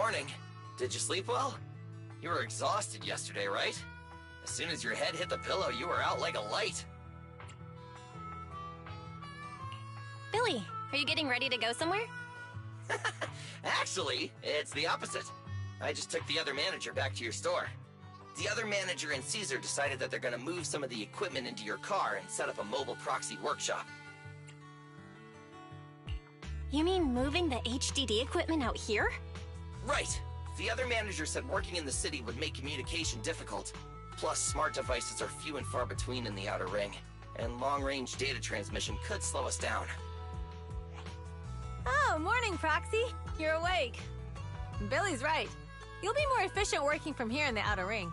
morning. Did you sleep well? You were exhausted yesterday, right? As soon as your head hit the pillow, you were out like a light. Billy, are you getting ready to go somewhere? Actually, it's the opposite. I just took the other manager back to your store. The other manager and Caesar decided that they're gonna move some of the equipment into your car and set up a mobile proxy workshop. You mean moving the HDD equipment out here? Right. The other manager said working in the city would make communication difficult. Plus, smart devices are few and far between in the Outer Ring, and long-range data transmission could slow us down. Oh, morning, Proxy. You're awake. Billy's right. You'll be more efficient working from here in the Outer Ring.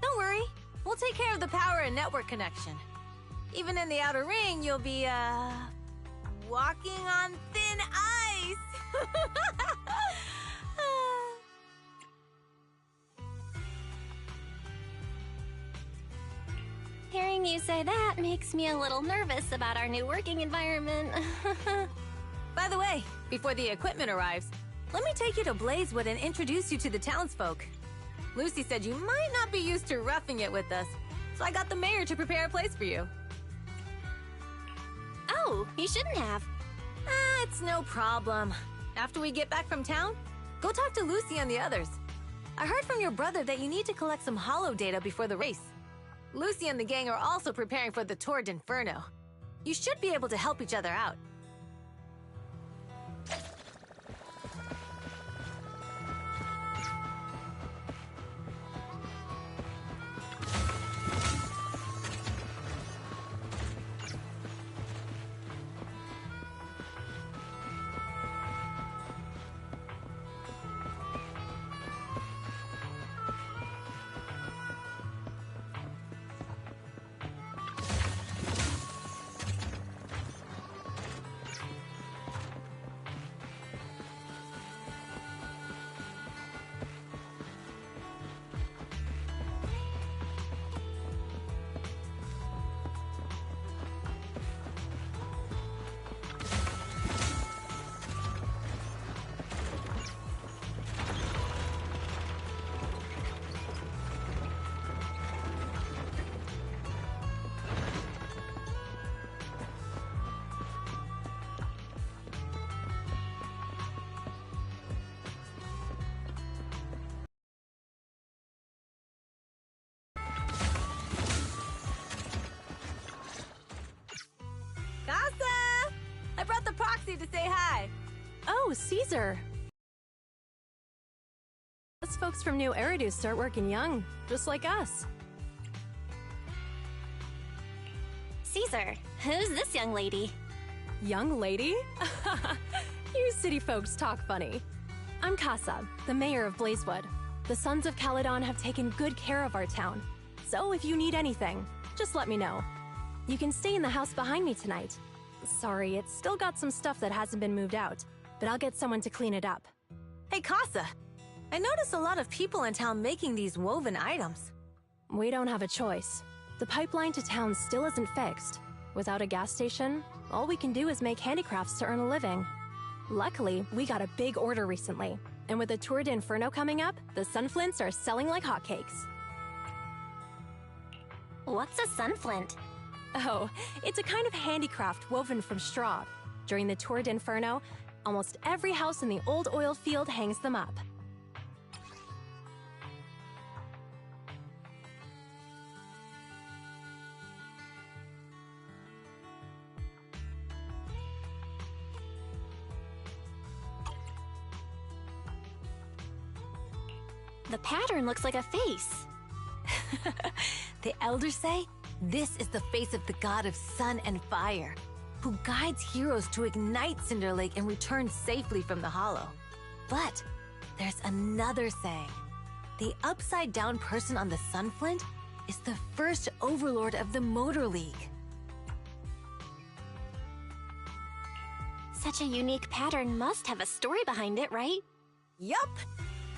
Don't worry. We'll take care of the power and network connection. Even in the Outer Ring, you'll be, walking on thin ice. Hearing you say that makes me a little nervous about our new working environment. By the way, before the equipment arrives, let me take you to Blazewood and introduce you to the townsfolk. Lucy said you might not be used to roughing it with us, so I got the mayor to prepare a place for you. Oh, you shouldn't have. It's no problem. After we get back from town, go talk to Lucy and the others. I heard from your brother that you need to collect some holo data before the race. Lucy and the gang are also preparing for the Tour d'Inferno. You should be able to help each other out. Casa! I brought the proxy to say hi. Oh, Caesar. Us folks from New Eridu start working young, just like us. Caesar, who's this young lady? Young lady? You city folks talk funny. I'm Casa, the mayor of Blazewood. The Sons of Caledon have taken good care of our town. So if you need anything, just let me know. You can stay in the house behind me tonight. Sorry, it's still got some stuff that hasn't been moved out, but I'll get someone to clean it up. Hey, Casa. I noticed a lot of people in town making these woven items. We don't have a choice. The pipeline to town still isn't fixed. Without a gas station, all we can do is make handicrafts to earn a living. Luckily, we got a big order recently, and with the Tour d'Inferno coming up, the sunflints are selling like hotcakes. What's a sunflint? Oh, it's a kind of handicraft woven from straw. During the Tour d'Inferno, almost every house in the old oil field hangs them up. The pattern looks like a face. The elders say this is the face of the god of sun and fire, who guides heroes to ignite Cinder Lake and return safely from the hollow. But there's another saying. The upside-down person on the Sunflint is the first overlord of the Motor League. Such a unique pattern must have a story behind it, right? Yup!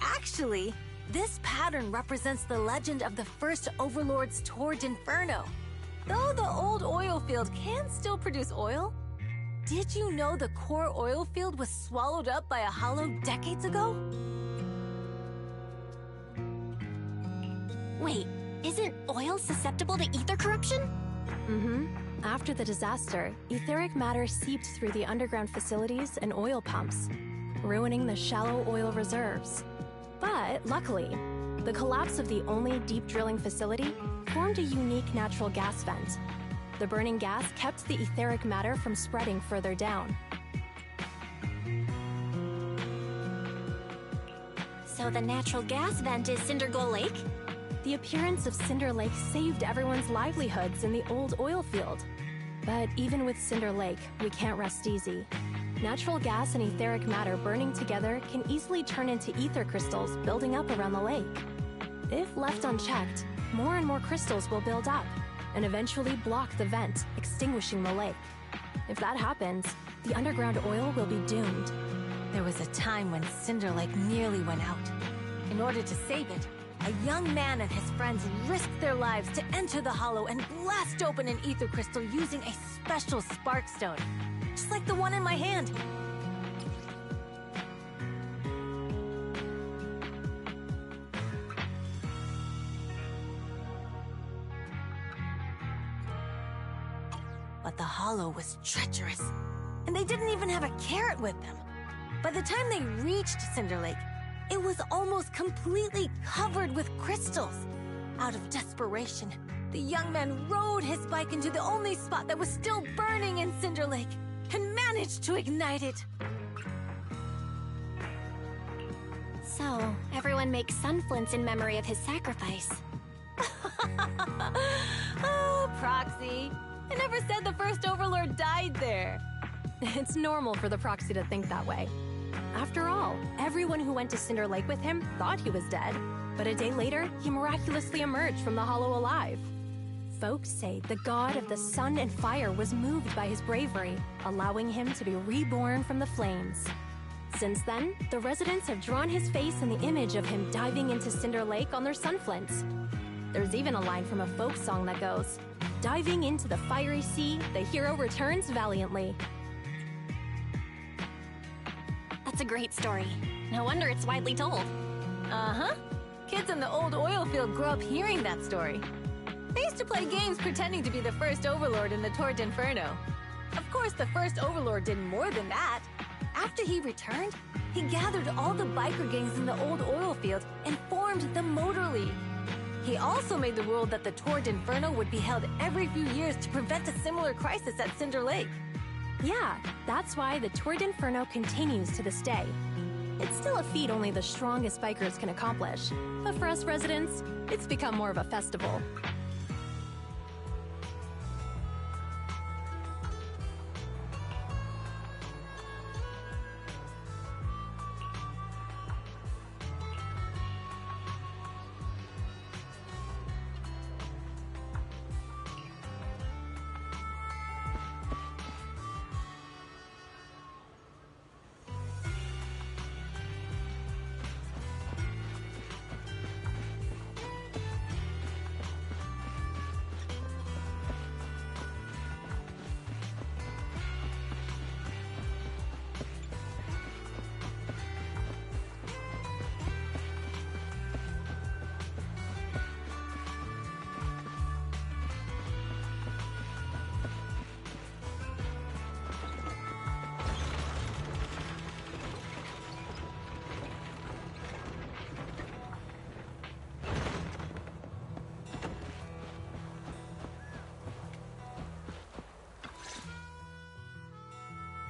Actually, this pattern represents the legend of the first Overlord's Tour d'Inferno. Though the old oil field can still produce oil, did you know the core oil field was swallowed up by a hollow decades ago? Wait, isn't oil susceptible to ether corruption? Mm-hmm. After the disaster, etheric matter seeped through the underground facilities and oil pumps, ruining the shallow oil reserves. But luckily, the collapse of the only deep drilling facility formed a unique natural gas vent. The burning gas kept the etheric matter from spreading further down. So the natural gas vent is Cinder Goal Lake? The appearance of Cinder Lake saved everyone's livelihoods in the old oil field. But even with Cinder Lake, we can't rest easy. Natural gas and etheric matter burning together can easily turn into ether crystals building up around the lake. If left unchecked, more and more crystals will build up and eventually block the vent, extinguishing the lake. If that happens, the underground oil will be doomed. There was a time when Cinder Lake nearly went out. In order to save it, a young man and his friends risked their lives to enter the hollow and blast open an ether crystal using a special spark stone, just like the one in my hand. But the hollow was treacherous, and they didn't even have a carrot with them. By the time they reached Cinder Lake, it was almost completely covered with crystals. Out of desperation, the young man rode his bike into the only spot that was still burning in Cinder Lake and managed to ignite it. So, everyone makes sunflints in memory of his sacrifice. Oh, Proxy. I never said the first Overlord died there. It's normal for the Proxy to think that way. After all, everyone who went to Cinder Lake with him thought he was dead, but a day later, he miraculously emerged from the hollow alive. Folks say the god of the sun and fire was moved by his bravery, allowing him to be reborn from the flames. Since then, the residents have drawn his face and the image of him diving into Cinder Lake on their sunflints. There's even a line from a folk song that goes, "Diving into the fiery sea, the hero returns valiantly." That's a great story. No wonder it's widely told. Uh-huh. Kids in the old oil field grew up hearing that story. They used to play games pretending to be the first Overlord in the Tour d'Inferno. Of course, the first Overlord did more than that. After he returned, he gathered all the biker gangs in the old oil field and formed the Motor League. He also made the rule that the Tour d'Inferno would be held every few years to prevent a similar crisis at Cinder Lake. Yeah, that's why the Tour d'Inferno continues to this day. It's still a feat only the strongest bikers can accomplish, but for us residents, it's become more of a festival.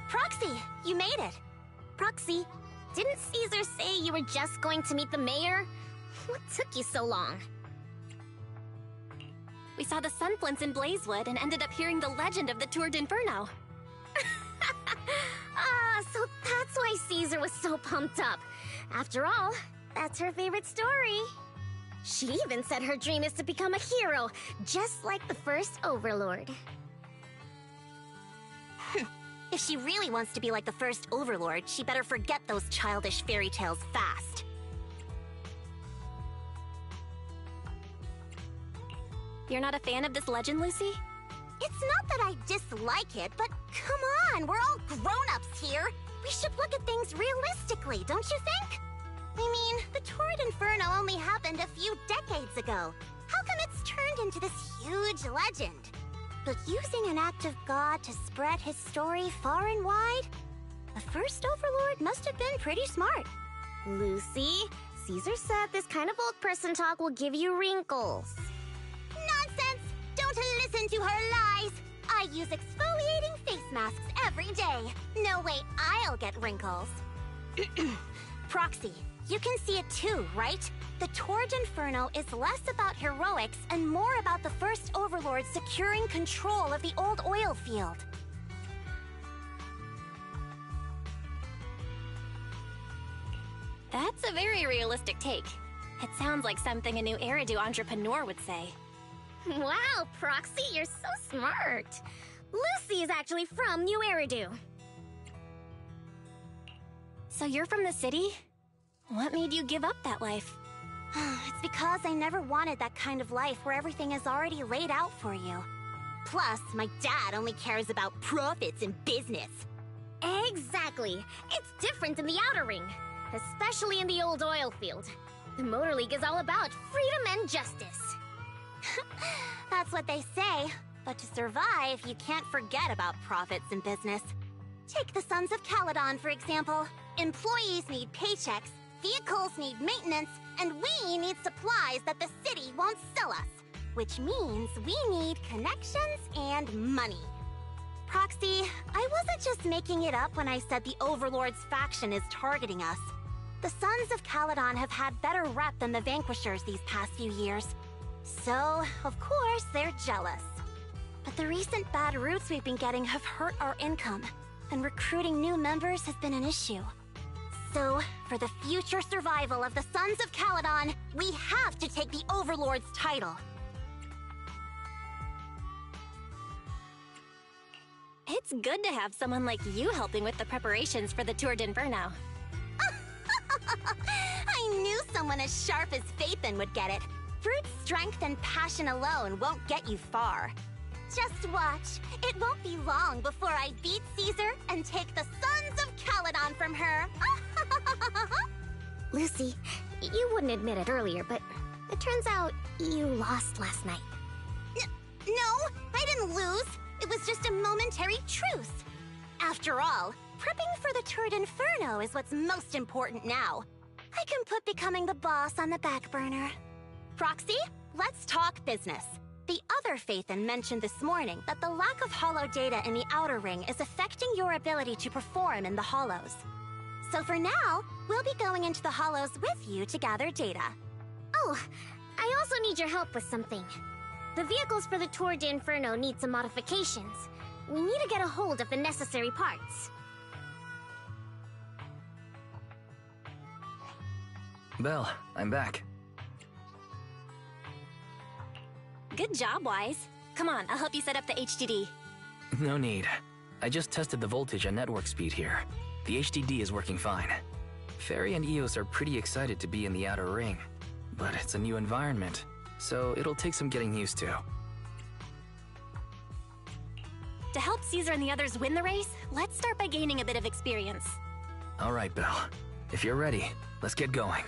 Proxy, you made it. Proxy, didn't Caesar say you were just going to meet the mayor? What took you so long? We saw the sunflints in Blazewood and ended up hearing the legend of the Tour d'Inferno. So that's why Caesar was so pumped up. After all, that's her favorite story. She even said her dream is to become a hero, just like the first Overlord. If she really wants to be like the first Overlord, she better forget those childish fairy tales fast. You're not a fan of this legend, Lucy? It's not that I dislike it, but come on, we're all grown-ups here. We should look at things realistically, don't you think? I mean, the Torrid Inferno only happened a few decades ago. How come it's turned into this huge legend? But using an act of God to spread his story far and wide? The first Overlord must have been pretty smart. Lucy, Caesar said this kind of old person talk will give you wrinkles. Nonsense! Don't listen to her lies! I use exfoliating face masks every day. No way I'll get wrinkles. Proxy, you can see it too, right? The Torrid Inferno is less about heroics and more about the first Overlord securing control of the old oil field. That's a very realistic take. It sounds like something a new Eridu entrepreneur would say. Wow, Proxy, you're so smart. Lucy is actually from New Eridu. So you're from the city? What made you give up that life? It's because I never wanted that kind of life where everything is already laid out for you. Plus, my dad only cares about profits and business. Exactly. It's different in the Outer Ring, especially in the old oil field. The Motor League is all about freedom and justice. That's what they say. But to survive, you can't forget about profits and business. Take the Sons of Caledon, for example. Employees need paychecks, vehicles need maintenance, and we need supplies that the city won't sell us. Which means we need connections and money. Proxy, I wasn't just making it up when I said the Overlord's faction is targeting us. The Sons of Caledon have had better rep than the Vanquishers these past few years. So, of course, they're jealous. But the recent bad routes we've been getting have hurt our income, and recruiting new members has been an issue. So, for the future survival of the Sons of Caledon, we have to take the Overlord's title. It's good to have someone like you helping with the preparations for the Tour d'Inferno. I knew someone as sharp as Phaethon would get it. Brute strength and passion alone won't get you far. Just watch. It won't be long before I beat Caesar and take the Sons of Caledon from her. Lucy, you wouldn't admit it earlier, but it turns out you lost last night. No, I didn't lose. It was just a momentary truce. After all, prepping for the Tour d'Inferno is what's most important now. I can put becoming the boss on the back burner. Proxy, let's talk business. The other Phaethon mentioned this morning that the lack of hollow data in the Outer Ring is affecting your ability to perform in the Hollows. So for now, we'll be going into the Hollows with you to gather data. Oh, I also need your help with something. The vehicles for the Tour d'Inferno need some modifications. We need to get a hold of the necessary parts. Belle, I'm back. Good job, Wise. Come on, I'll help you set up the HDD. No need. I just tested the voltage and network speed here. The HDD is working fine. Fairy and Eos are pretty excited to be in the Outer Ring, but it's a new environment, so it'll take some getting used to. To help Caesar and the others win the race, let's start by gaining a bit of experience. All right, Belle. If you're ready, let's get going.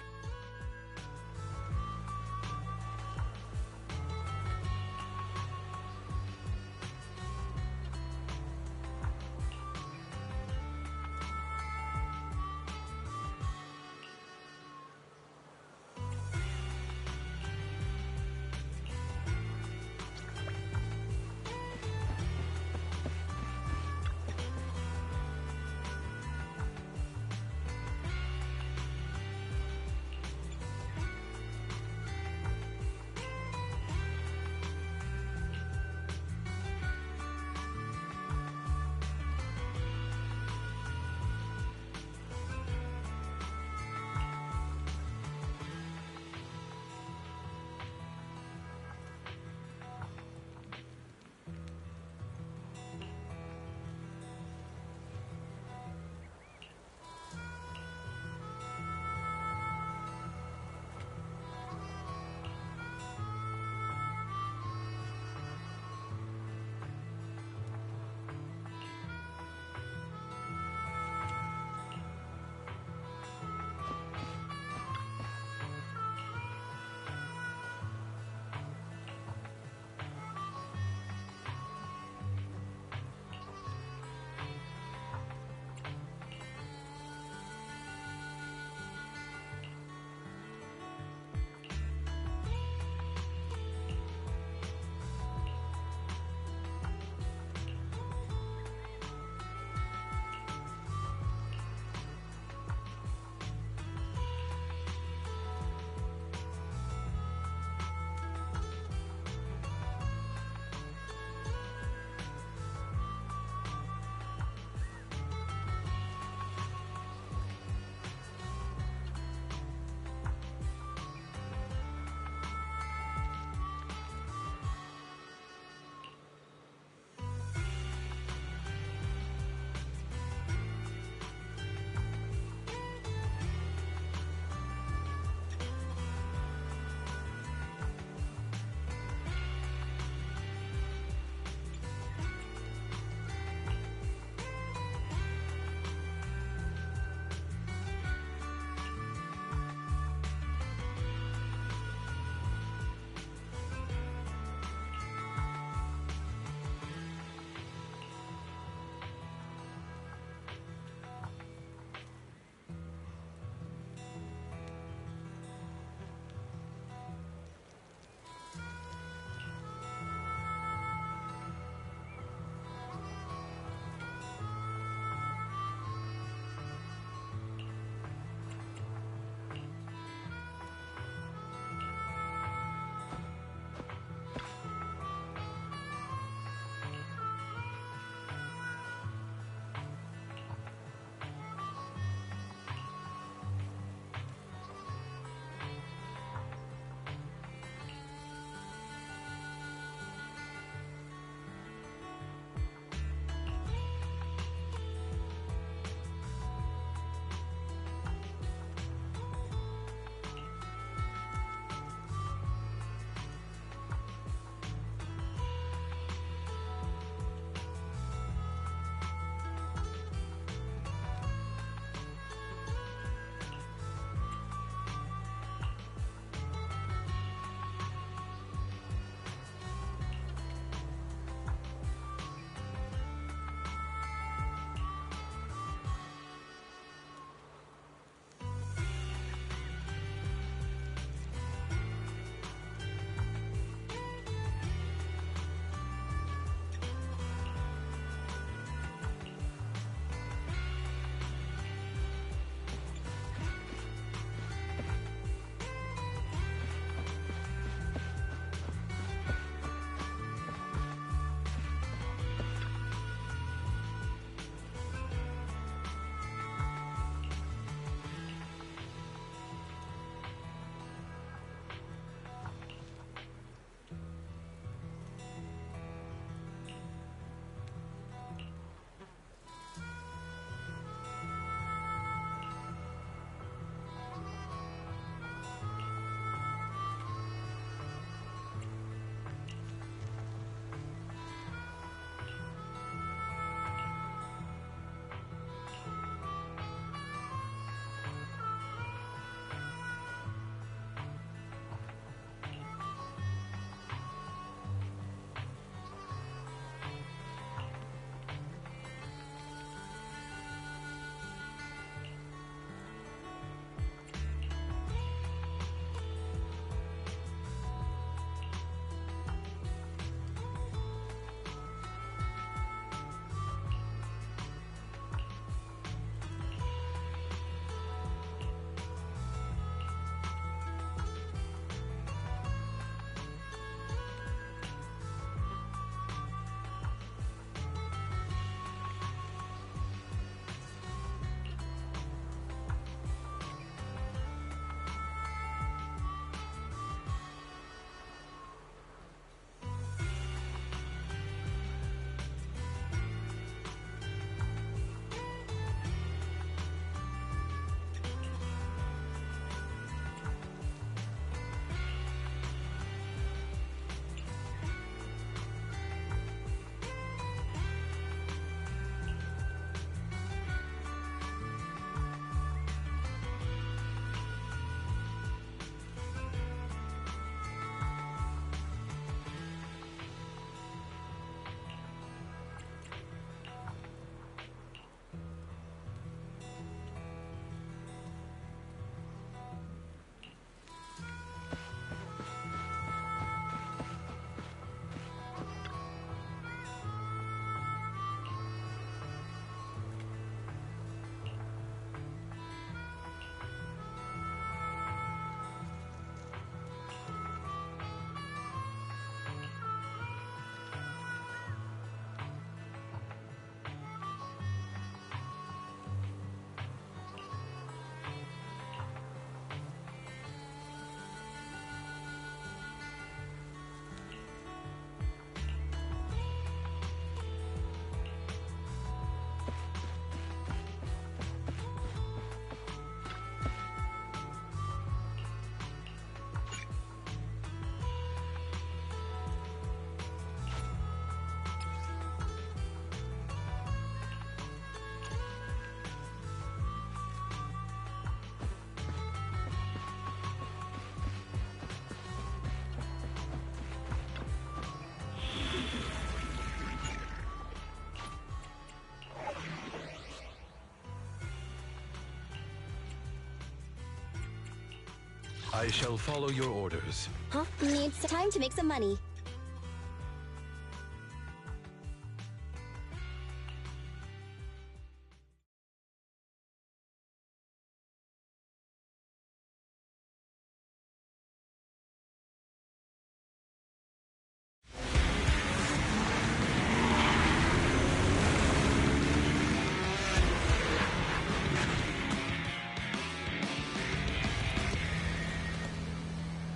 I shall follow your orders. Huh? Needs time to make some money.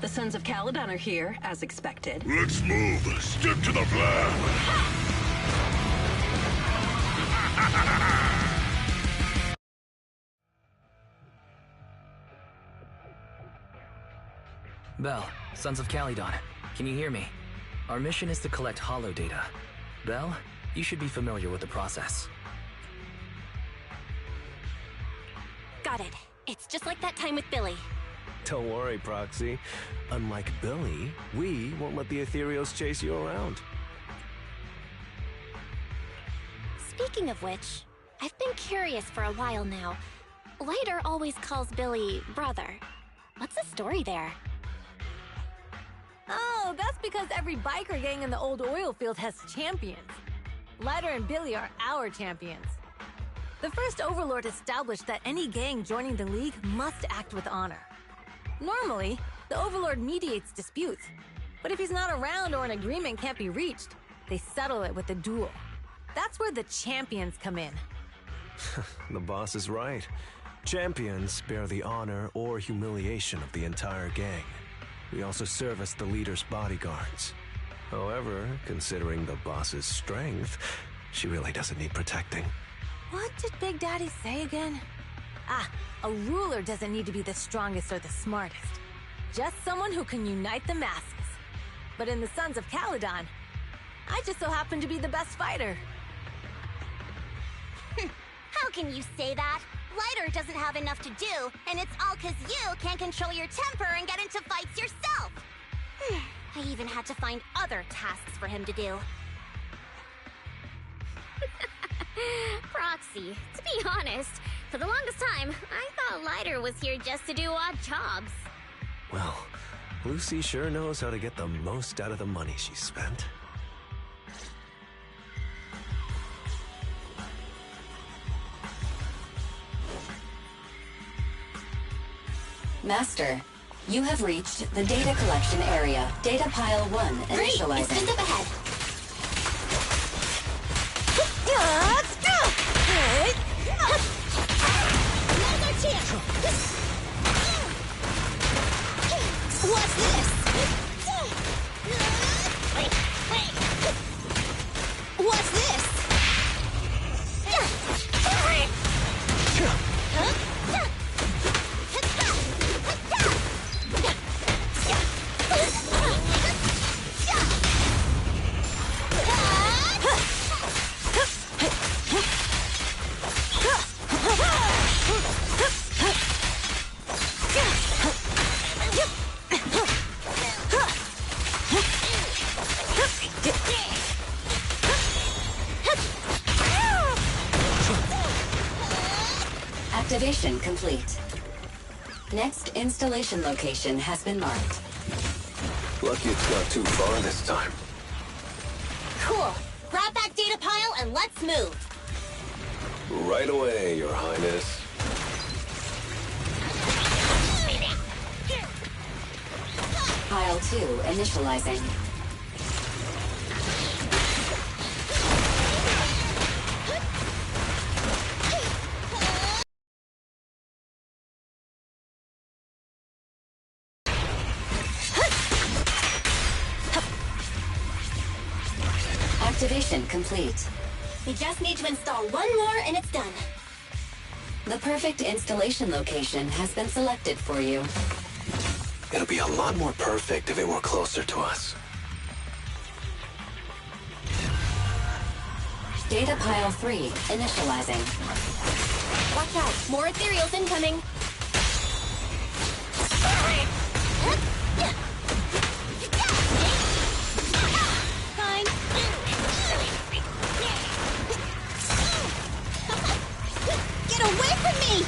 The Sons of Caledon are here, as expected. Let's move. Stick to the plan. Belle, Sons of Caledon, can you hear me? Our mission is to collect holo data. Belle, you should be familiar with the process. Got it. It's just like that time with Billy. Don't worry, Proxy. Unlike Billy, we won't let the Ethereals chase you around. Speaking of which, I've been curious for a while now. Lighter always calls Billy brother. What's the story there? Oh, that's because every biker gang in the old oil field has champions. Lighter and Billy are our champions. The first Overlord established that any gang joining the League must act with honor. Normally, the Overlord mediates disputes, but if he's not around or an agreement can't be reached, they settle it with a duel. That's where the champions come in. The boss is right. Champions bear the honor or humiliation of the entire gang. We also serve as the leader's bodyguards. However, considering the boss's strength, she really doesn't need protecting. What did Big Daddy say again? Ah, a ruler doesn't need to be the strongest or the smartest. Just someone who can unite the masses. But in the Sons of Caledon, I just so happen to be the best fighter. How can you say that? Lighter doesn't have enough to do, and it's all 'cause you can't control your temper and get into fights yourself. I even had to find other tasks for him to do. Proxy, to be honest, for the longest time, I thought Lighter was here just to do odd jobs. Well, Lucy sure knows how to get the most out of the money she spent. Master, you have reached the data collection area. Data pile 1 initializing. Great, it's just up ahead. Now's our chance. What's this? What's this? Activation complete. Next installation location has been marked. Lucky it's not too far this time. Cool. Grab that data pile and let's move. Right away, Your Highness. Pile 2 initializing. Activation complete. We just need to install one more and it's done. The perfect installation location has been selected for you. It'll be a lot more perfect if it were closer to us. Data pile 3 initializing. Watch out, more ethereals incoming. Fine. Get away from me!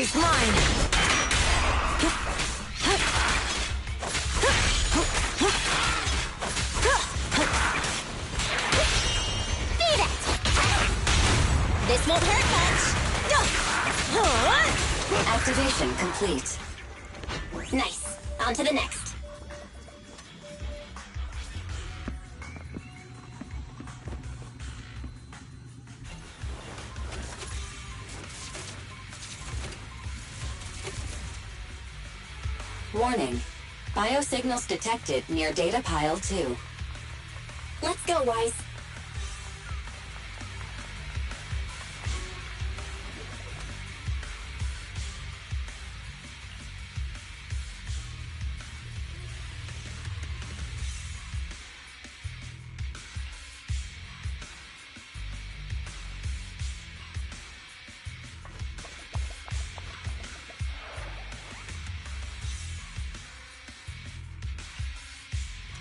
Victory's mine! Beat it! This won't hurt much! Activation complete. Nice. On to the next. Warning. Biosignals detected near data pile 2. Let's go, Wise.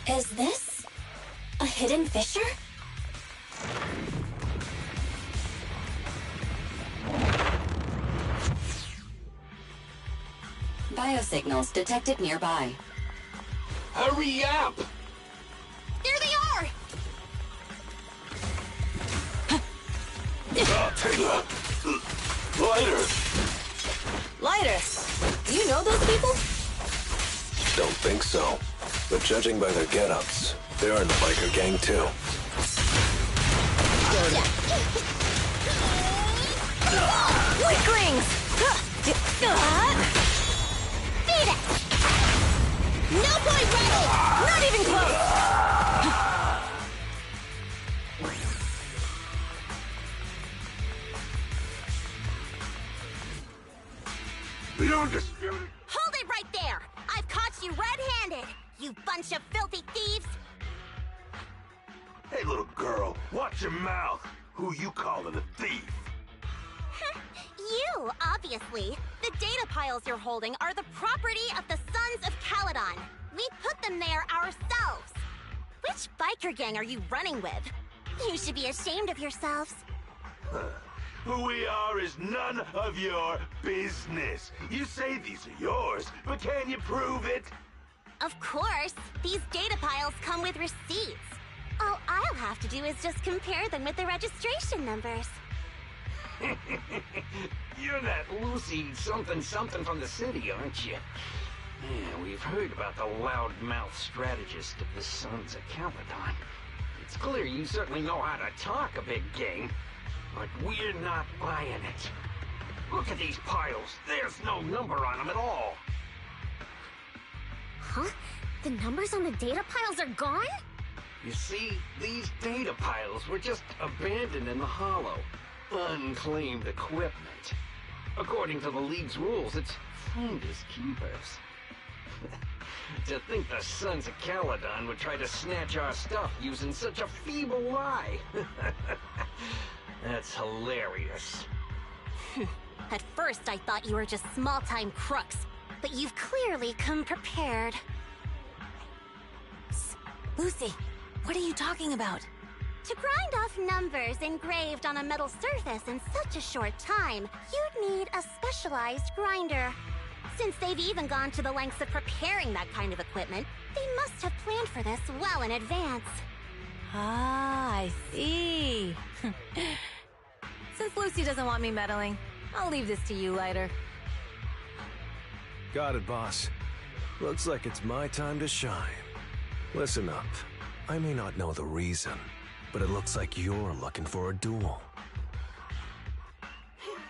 Is this a hidden fissure? Biosignals detected nearby. Hurry up! There they are! Taylor! Lighter! Lighter! Do you know those people? Don't think so. But judging by their get-ups, they're in the biker gang too. Wicklings! Beat it! No point, Rebel! Not even close! The undisputed... Hold it right there! I've caught you red-handed, you bunch of filthy thieves! Hey, little girl, watch your mouth. Who you calling a thief? You, obviously. The data piles you're holding are the property of the Sons of Caledon. We put them there ourselves. Which biker gang are you running with? You should be ashamed of yourselves. Who we are is none of your business. You say these are yours, but can you prove it? Of course. These data piles come with receipts. All I'll have to do is just compare them with the registration numbers. You're that Lucy something from the city, aren't you? Yeah, we've heard about the loudmouth strategist of the Sons of Caledon. It's clear you certainly know how to talk a big game, but we're not buying it. Look at these piles. There's no number on them at all. Huh? The numbers on the data piles are gone? You see, these data piles were just abandoned in the hollow. Unclaimed equipment. According to the League's rules, it's finders keepers. To think the Sons of Caledon would try to snatch our stuff using such a feeble lie. That's hilarious. At first I thought you were just small-time crooks, but you've clearly come prepared. Lucy, what are you talking about? To grind off numbers engraved on a metal surface in such a short time, you'd need a specialized grinder. Since they've even gone to the lengths of preparing that kind of equipment, they must have planned for this well in advance. Ah, I see. Since Lucy doesn't want me meddling, I'll leave this to you, Lighter. Got it, boss. Looks like it's my time to shine. Listen up. I may not know the reason, but it looks like you're looking for a duel.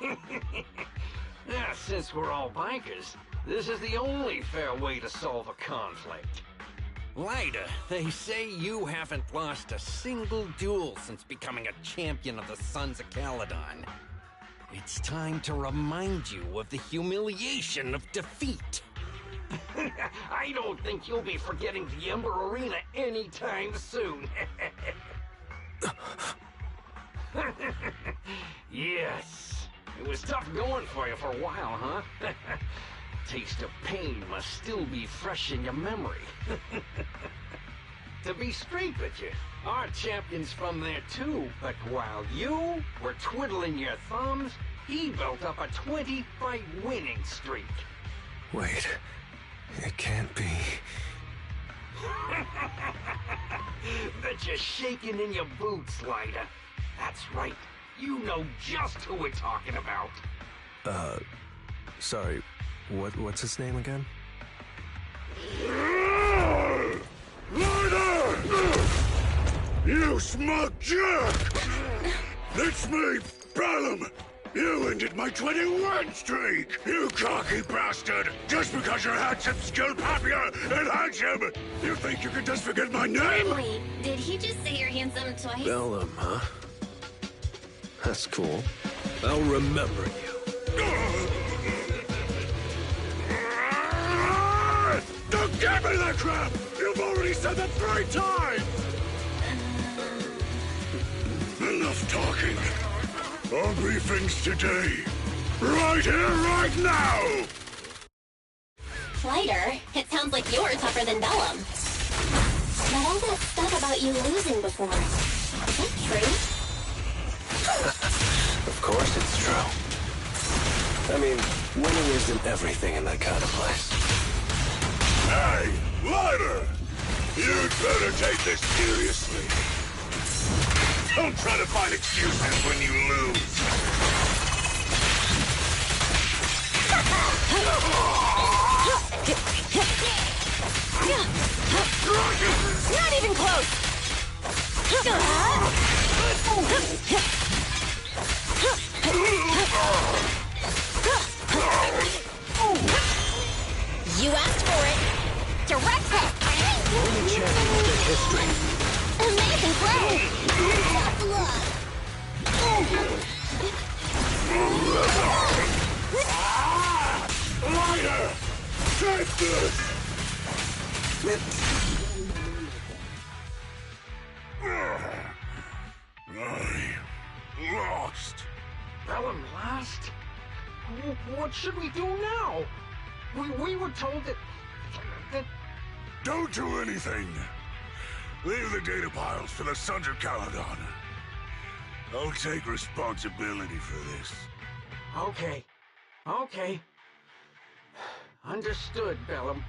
Yeah, since we're all bikers, this is the only fair way to solve a conflict. Lighter, they say you haven't lost a single duel since becoming a champion of the Sons of Caledon. It's time to remind you of the humiliation of defeat. I don't think you'll be forgetting the Ember Arena anytime soon. Yes, it was tough going for you for a while, huh? Taste of pain must still be fresh in your memory. To be straight with you, our champion's from there too, but while you were twiddling your thumbs, he built up a 20-fight winning streak. Wait, it can't be. Bet you're shaking in your boots, Lighter. That's right. You know just who we're talking about. Sorry, what's his name again? Lighter! You smug jerk! It's me, Bellum! You ended my 20-win streak! You cocky bastard! Just because you're handsome, skilled, popular, and handsome! You think you can just forget my name? Wait, did he just say you're handsome twice? Bellum, huh? That's cool. I'll remember you. Don't give me that crap! You've already said that 3 times! Enough talking. I'll briefings today. Right here, right now! Lighter, it sounds like you're tougher than Bellum. But all that stuff about you losing before, is that true? Of course it's true. I mean, winning isn't everything in that kind of place. Hey, Lighter! You'd better take this seriously. Don't try to find excuses when you lose. Not even close! You asked for it! Direct hit! Only champion in history. Amazing play! Tough luck! Lighter! Take this! I lost. Bellum lost? What should we do now? We were told that... Don't do anything. Leave the data piles for the Sons of Caledon. I'll take responsibility for this. Okay. Okay. Understood, Bellum.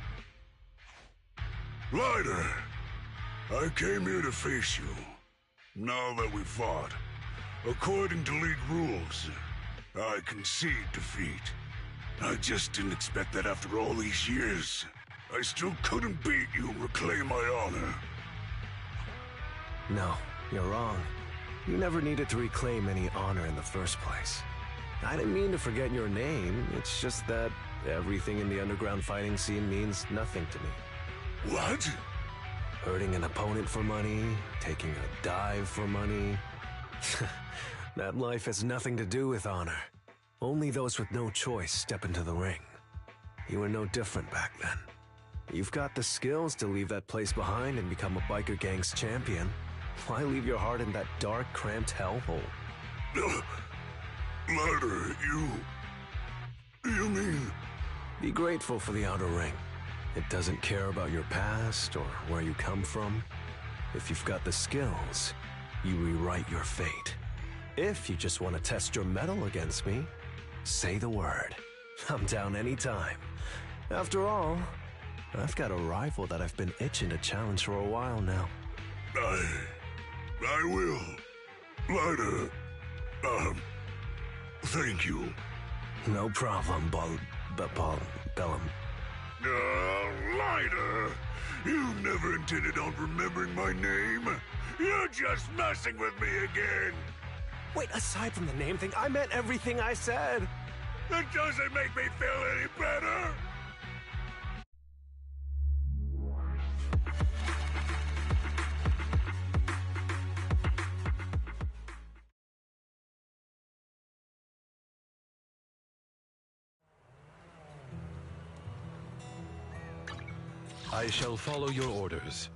Lighter, I came here to face you. Now that we fought, according to League rules, I concede defeat. I just didn't expect that after all these years, I still couldn't beat you and reclaim my honor. No, you're wrong. You never needed to reclaim any honor in the first place. I didn't mean to forget your name, it's just that everything in the underground fighting scene means nothing to me. What? Hurting an opponent for money, taking a dive for money. That life has nothing to do with honor. Only those with no choice step into the ring. You were no different back then. You've got the skills to leave that place behind and become a biker gang's champion. Why leave your heart in that dark, cramped hellhole? Lighter, you mean... Be grateful for the outer ring. It doesn't care about your past or where you come from. If you've got the skills, you rewrite your fate. If you just want to test your mettle against me, say the word. I'm down anytime. After all, I've got a rival that I've been itching to challenge for a while now. I will. Lighter, thank you. No problem, Bellum. Lighter! You never intended on remembering my name. You're just messing with me again. Wait, aside from the name thing, I meant everything I said. That doesn't make me feel any better. I shall follow your orders.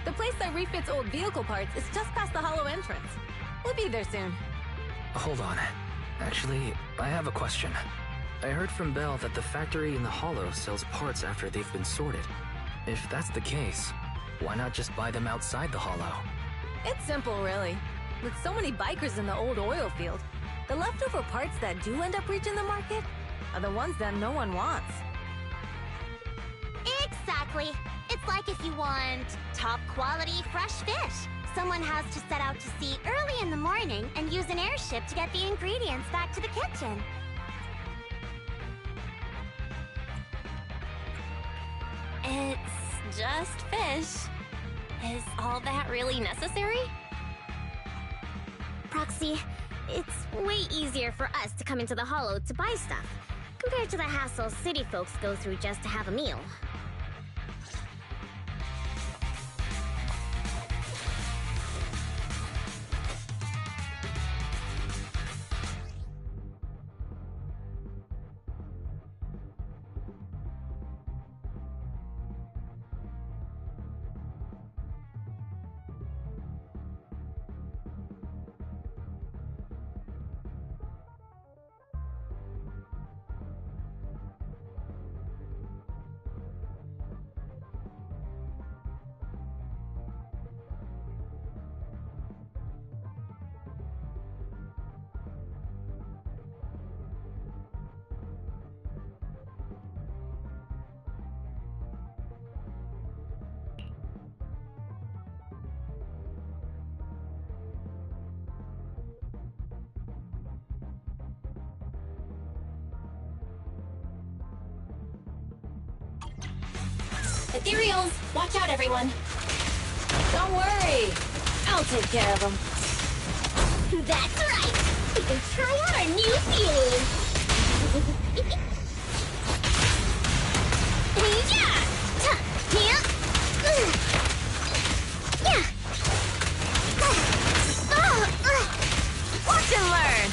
The place that refits old vehicle parts is just past the hollow entrance. We'll be there soon. Hold on. Actually, I have a question. I heard from Belle that the factory in the hollow sells parts after they've been sorted. If that's the case, why not just buy them outside the hollow? It's simple, really. With so many bikers in the old oil field, the leftover parts that do end up reaching the market are the ones that no one wants. Exactly. It's like if you want top quality fresh fish. Someone has to set out to sea early in the morning and use an airship to get the ingredients back to the kitchen. It's just fish. Is all that really necessary? Proxy, it's way easier for us to come into the hollow to buy stuff, compared to the hassle city folks go through just to have a meal. Ethereals! Watch out, everyone! Don't worry! I'll take care of them. That's right! We can try out our new feeling! Watch and learn!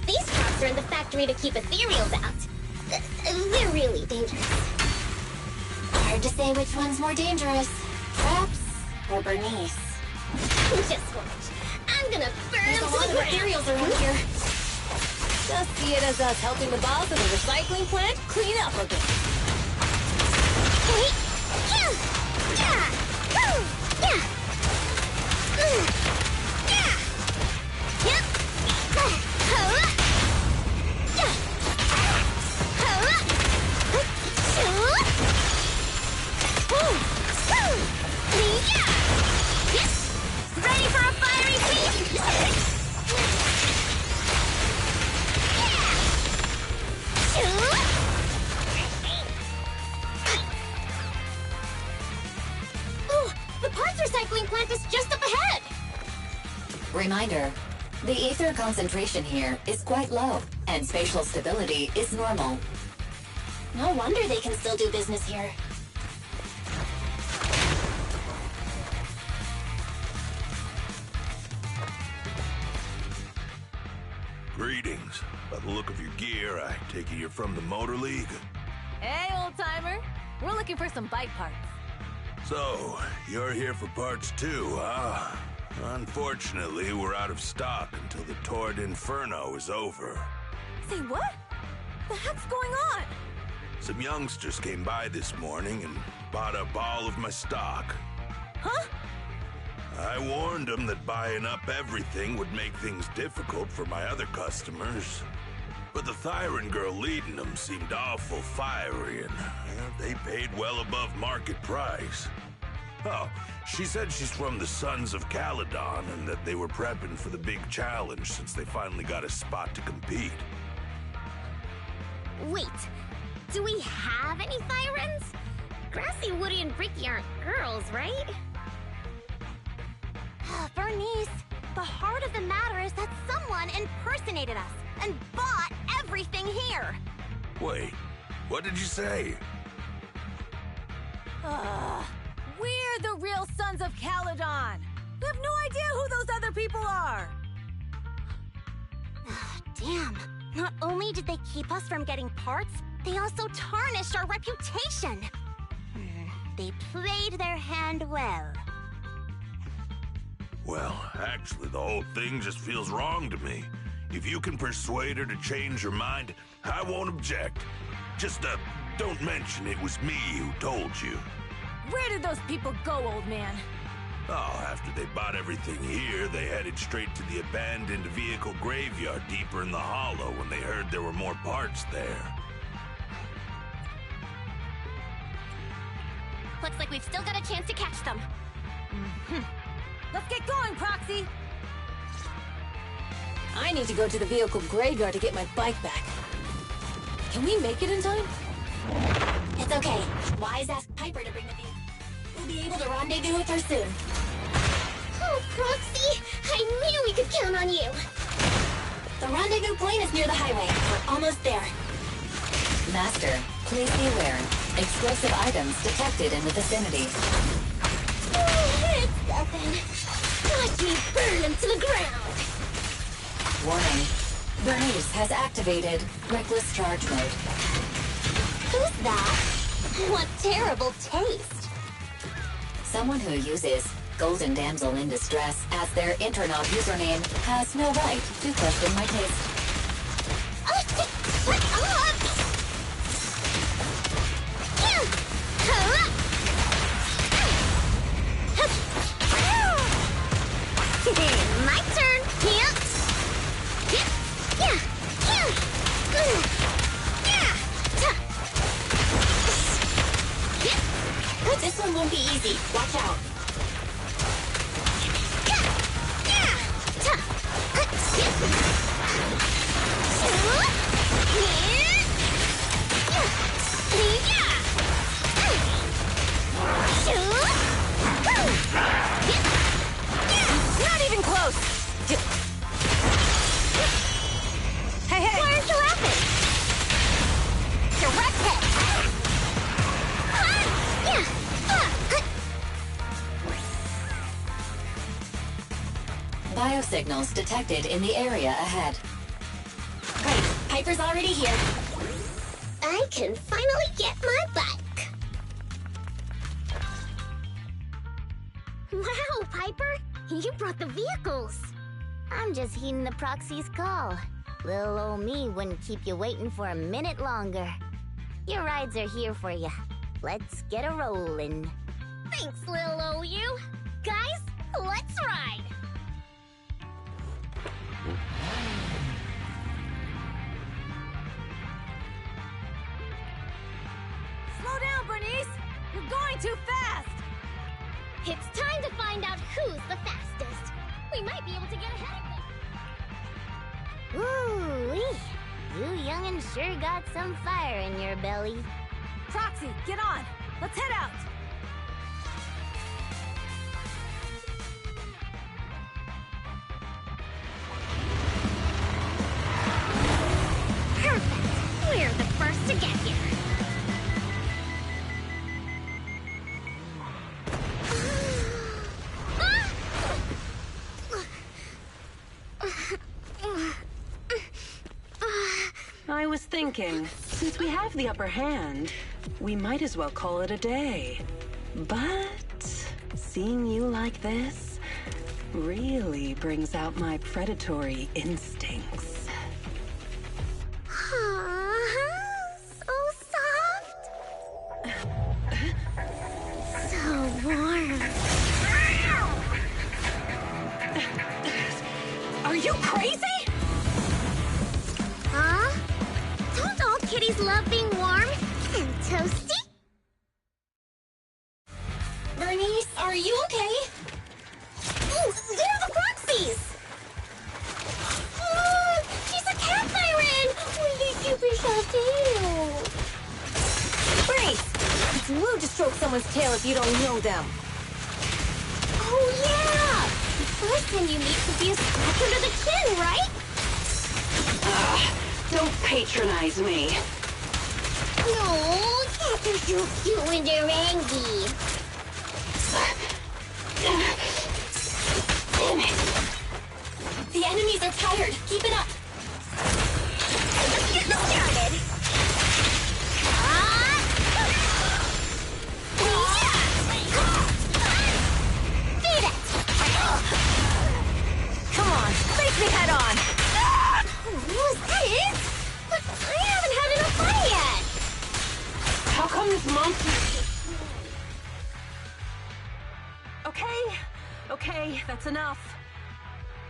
These traps are in the factory to keep ethereals out. They're really dangerous. Hard to say which one's more dangerous. Traps or Bernice? Just watch. I'm gonna burn There's a them lot to of the ground. ethereals around here. Just see it as us helping the boss of the recycling plant clean up a bit. Ready for a fiery feast? Oh, the parts recycling plant is just up ahead! Reminder, the ether concentration here is quite low, and spatial stability is normal. No wonder they can still do business here. Greetings. By the look of your gear, I take it you're from the Motor League. Hey, old-timer. We're looking for some bike parts. So, you're here for parts too, huh? Unfortunately, we're out of stock until the Torrid Inferno is over. Say what? The heck's going on? Some youngsters came by this morning and bought up all of my stock. Huh? I warned them that buying up everything would make things difficult for my other customers. But the Thyran girl leading them seemed awful fiery, and they paid well above market price. Oh, she said she's from the Sons of Caledon and that they were prepping for the big challenge since they finally got a spot to compete. Wait, do we have any Thyrans? Grassy, Woody, and Bricky aren't girls, right? Bernice, the heart of the matter is that someone impersonated us and bought everything here. Wait, what did you say? We're the real Sons of Caledon. We have no idea who those other people are. Not only did they keep us from getting parts, they also tarnished our reputation. They played their hand well. Well, actually, the whole thing just feels wrong to me. If you can persuade her to change her mind, I won't object. Just, don't mention it was me who told you. Where did those people go, old man? Oh, after they bought everything here, they headed straight to the abandoned vehicle graveyard deeper in the hollow when they heard there were more parts there. Looks like we've still got a chance to catch them. Let's get going, Proxy! I need to go to the vehicle graveyard to get my bike back. Can we make it in time? It's okay. Wise asked Piper to bring the vehicle. We'll be able to rendezvous with her soon. Oh, Proxy! I knew we could count on you! The rendezvous point is near the highway. We're almost there. Master, please be aware. Explosive items detected in the vicinity. Oh, it's nothing. Watch me burn them to the ground! Warning. Bernice has activated Reckless Charge Mode. Who's that? What terrible taste! Someone who uses Golden Damsel in Distress as their Internet username has no right to question my taste. Shut up! My turn! This one won't be easy. Watch out. Not even close! Hey, hey! Why aren't you laughing? Direct hit. Biosignals detected in the area ahead. Great. Piper's already here. I can finally get my bike. Wow, Piper! You brought the vehicles! I'm just heeding the Proxy's call. Little old me wouldn't keep you waiting for a minute longer. Your rides are here for you. Let's get a rollin'. Thanks, little OU. Guys, let's ride! Slow down, Bernice! You're going too fast! It's time to find out who's the fastest. We might be able to get ahead of them. Ooh-wee! You young'un sure got some fire in your belly. Proxy, get on! Let's head out! Perfect! We're the first to get here. I was thinking, since we have the upper hand, we might as well call it a day. But seeing you like this really brings out my predatory instincts. So soft. So warm. Are you crazy? Huh? Don't all kitties love being warm and toasty? Bernice, are you okay? Ooh, they're the Proxies! She's a cat siren! Will you keep yourself tail? Bernice! It's rude to stroke someone's tail if you don't know them. Oh, yeah! The first time you meet could be a scratch under the chin, right? Don't patronize me. No, cats are so cute when they're angry. Damn it. The enemies are tired. Keep it up. That's enough.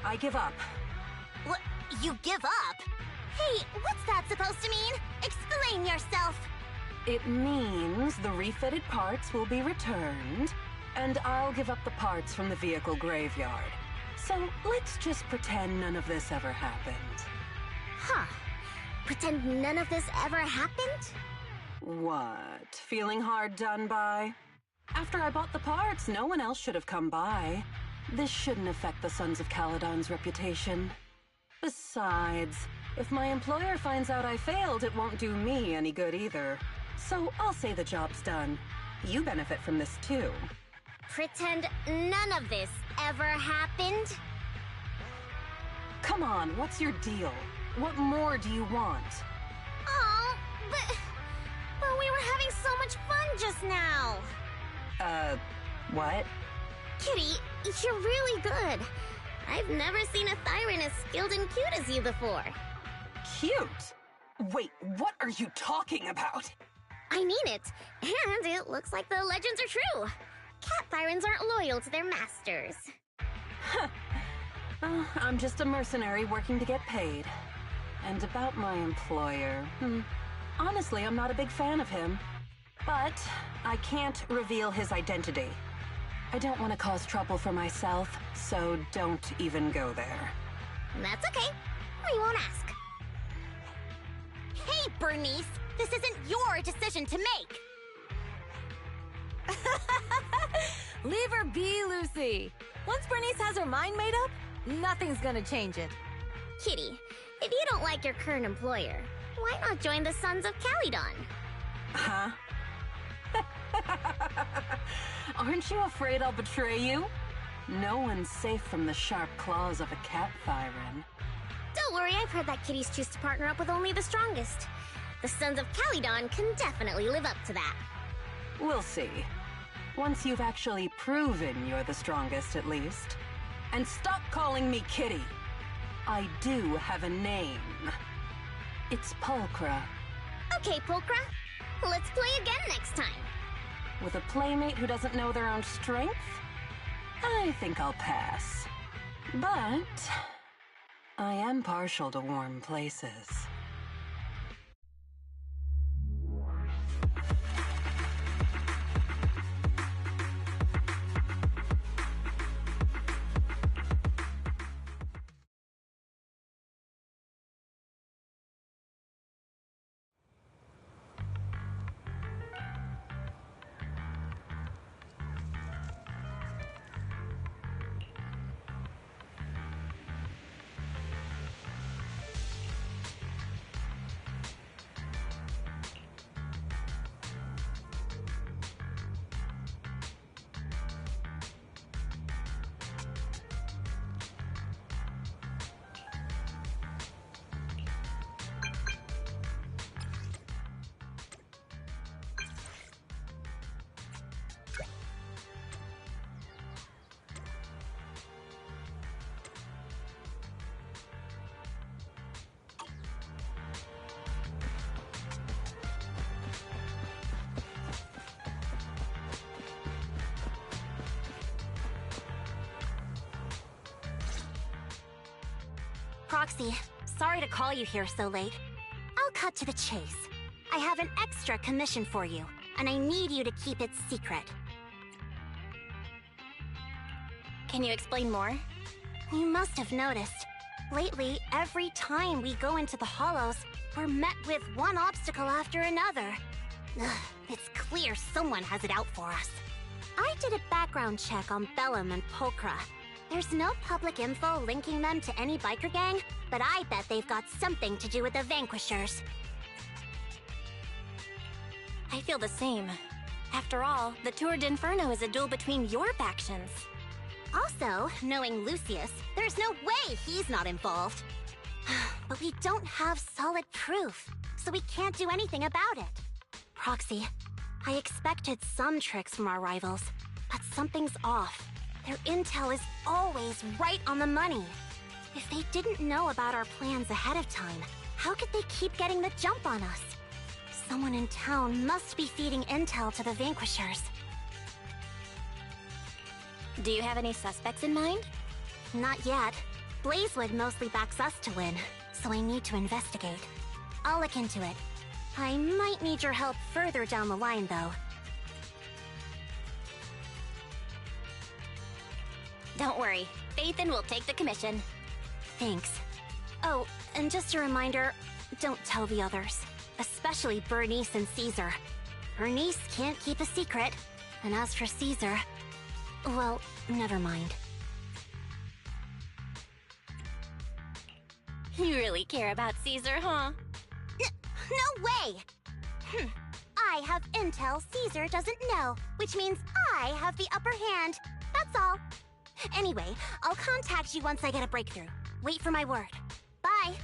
I give up. What? You give up? Hey, what's that supposed to mean? Explain yourself. It means the refitted parts will be returned, and I'll give up the parts from the vehicle graveyard. So let's just pretend none of this ever happened. Huh. Pretend none of this ever happened? What? Feeling hard done by? After I bought the parts, no one else should have come by. This shouldn't affect the Sons of Caledon's reputation. Besides, if my employer finds out I failed, it won't do me any good either. So I'll say the job's done. You benefit from this too. Pretend none of this ever happened? Come on, what's your deal? What more do you want? Oh, but we were having so much fun just now. What? Kitty, you're really good. I've never seen a Thyran as skilled and cute as you before. Cute? Wait, what are you talking about? I mean it, and it looks like the legends are true. Cat Thyrans aren't loyal to their masters. I'm just a mercenary working to get paid. And about my employer, honestly, I'm not a big fan of him. But I can't reveal his identity. I don't want to cause trouble for myself, so don't even go there. That's okay. We won't ask. Hey, Bernice! This isn't your decision to make! Leave her be, Lucy. Once Bernice has her mind made up, nothing's gonna change it. Kitty, if you don't like your current employer, why not join the Sons of Caledon? Huh? Aren't you afraid I'll betray you? No one's safe from the sharp claws of a cat Thyran. Don't worry, I've heard that kitties choose to partner up with only the strongest. The Sons of Caledon can definitely live up to that. We'll see. Once you've actually proven you're the strongest, at least. And stop calling me Kitty. I do have a name. It's Pulchra. Okay, Pulchra. Let's play again next time. With a playmate who doesn't know their own strength? I think I'll pass. But I am partial to warm places. Proxy, sorry to call you here so late. I'll cut to the chase. I have an extra commission for you, and I need you to keep it secret. Can you explain more? You must have noticed. Lately, every time we go into the Hollows, we're met with one obstacle after another. Ugh, it's clear someone has it out for us. I did a background check on Bellum and Pulchra. There's no public info linking them to any biker gang, but I bet they've got something to do with the Vanquishers. I feel the same. After all, the Tour d'Inferno is a duel between your factions. Also, knowing Lucius, there's no way he's not involved. But we don't have solid proof, so we can't do anything about it. Proxy, I expected some tricks from our rivals, but something's off. Their intel is always right on the money. If they didn't know about our plans ahead of time, how could they keep getting the jump on us? Someone in town must be feeding intel to the Vanquishers. Do you have any suspects in mind? Not yet. Blazewood mostly backs us to win, so I need to investigate. I'll look into it. I might need your help further down the line, though. Don't worry. Phaethon will take the commission. Thanks. Oh, and just a reminder, don't tell the others. Especially Bernice and Caesar. Bernice can't keep a secret. And as for Caesar... well, never mind. You really care about Caesar, huh? No way! I have intel Caesar doesn't know, which means I have the upper hand. That's all. Anyway, I'll contact you once I get a breakthrough. Wait for my word. Bye!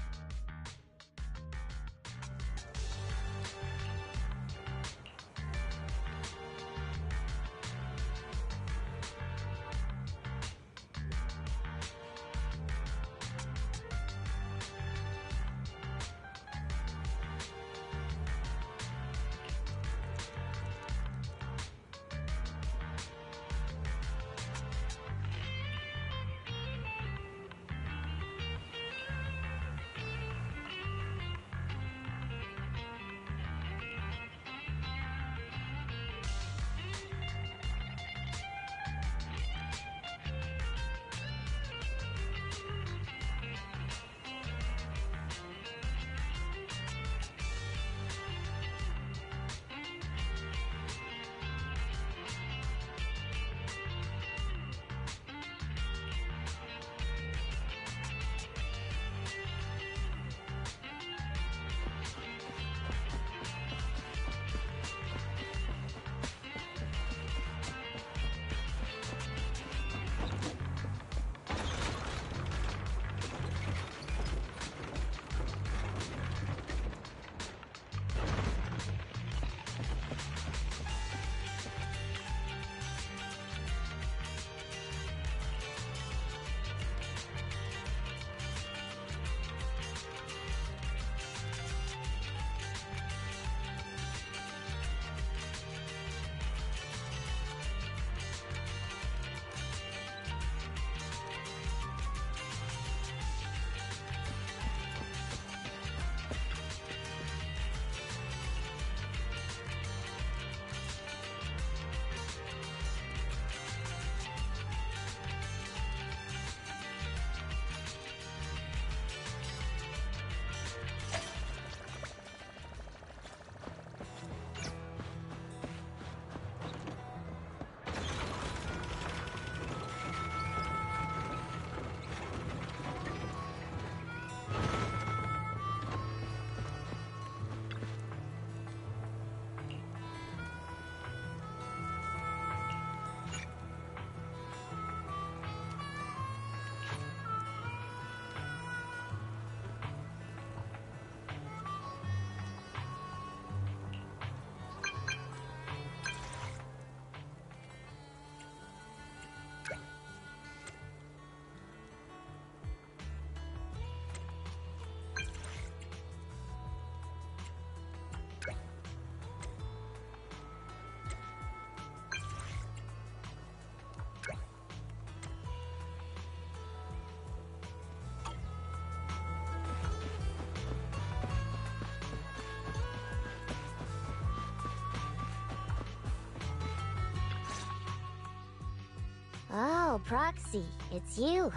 Oh, Proxy, it's you.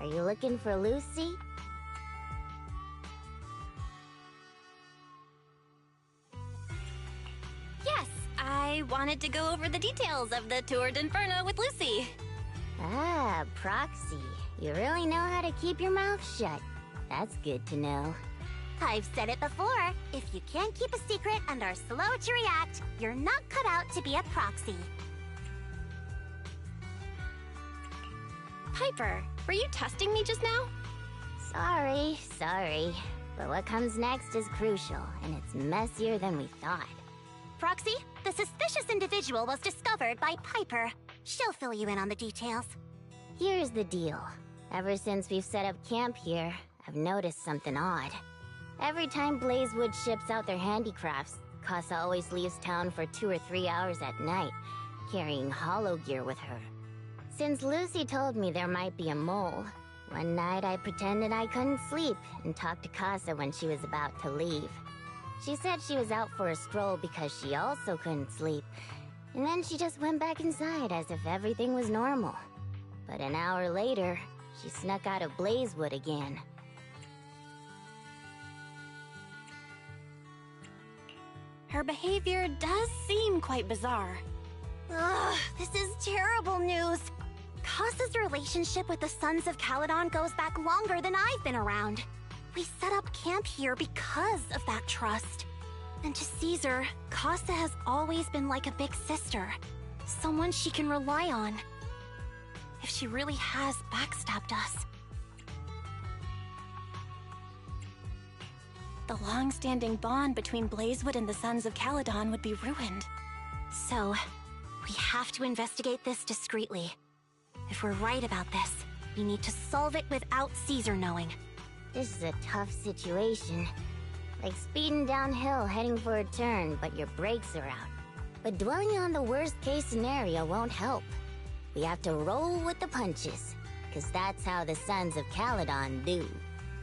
Are you looking for Lucy? Yes, I wanted to go over the details of the Tour d'Inferno with Lucy. Ah, Proxy. You really know how to keep your mouth shut. That's good to know. I've said it before. If you can't keep a secret and are slow to react, you're not cut out to be a proxy. Piper, were you testing me just now? Sorry. But what comes next is crucial, and it's messier than we thought. Proxy, the suspicious individual was discovered by Piper. She'll fill you in on the details. Here's the deal. Ever since we've set up camp here, I've noticed something odd. Every time Blazewood ships out their handicrafts, Casa always leaves town for 2 or 3 hours at night, carrying hollow gear with her. Since Lucy told me there might be a mole, one night I pretended I couldn't sleep and talked to Casa when she was about to leave. She said she was out for a stroll because she also couldn't sleep, and then she just went back inside as if everything was normal. But an hour later, she snuck out of Blazewood again. Her behavior does seem quite bizarre. Ugh, this is terrible news. Casa's relationship with the Sons of Caledon goes back longer than I've been around. We set up camp here because of that trust. And to Caesar, Casa has always been like a big sister. Someone she can rely on. If she really has backstabbed us. The long-standing bond between Blazewood and the Sons of Caledon would be ruined. So, we have to investigate this discreetly. If we're right about this, we need to solve it without Caesar knowing. This is a tough situation. Like speeding downhill heading for a turn, but your brakes are out. But dwelling on the worst-case scenario won't help. We have to roll with the punches, because that's how the Sons of Caledon do.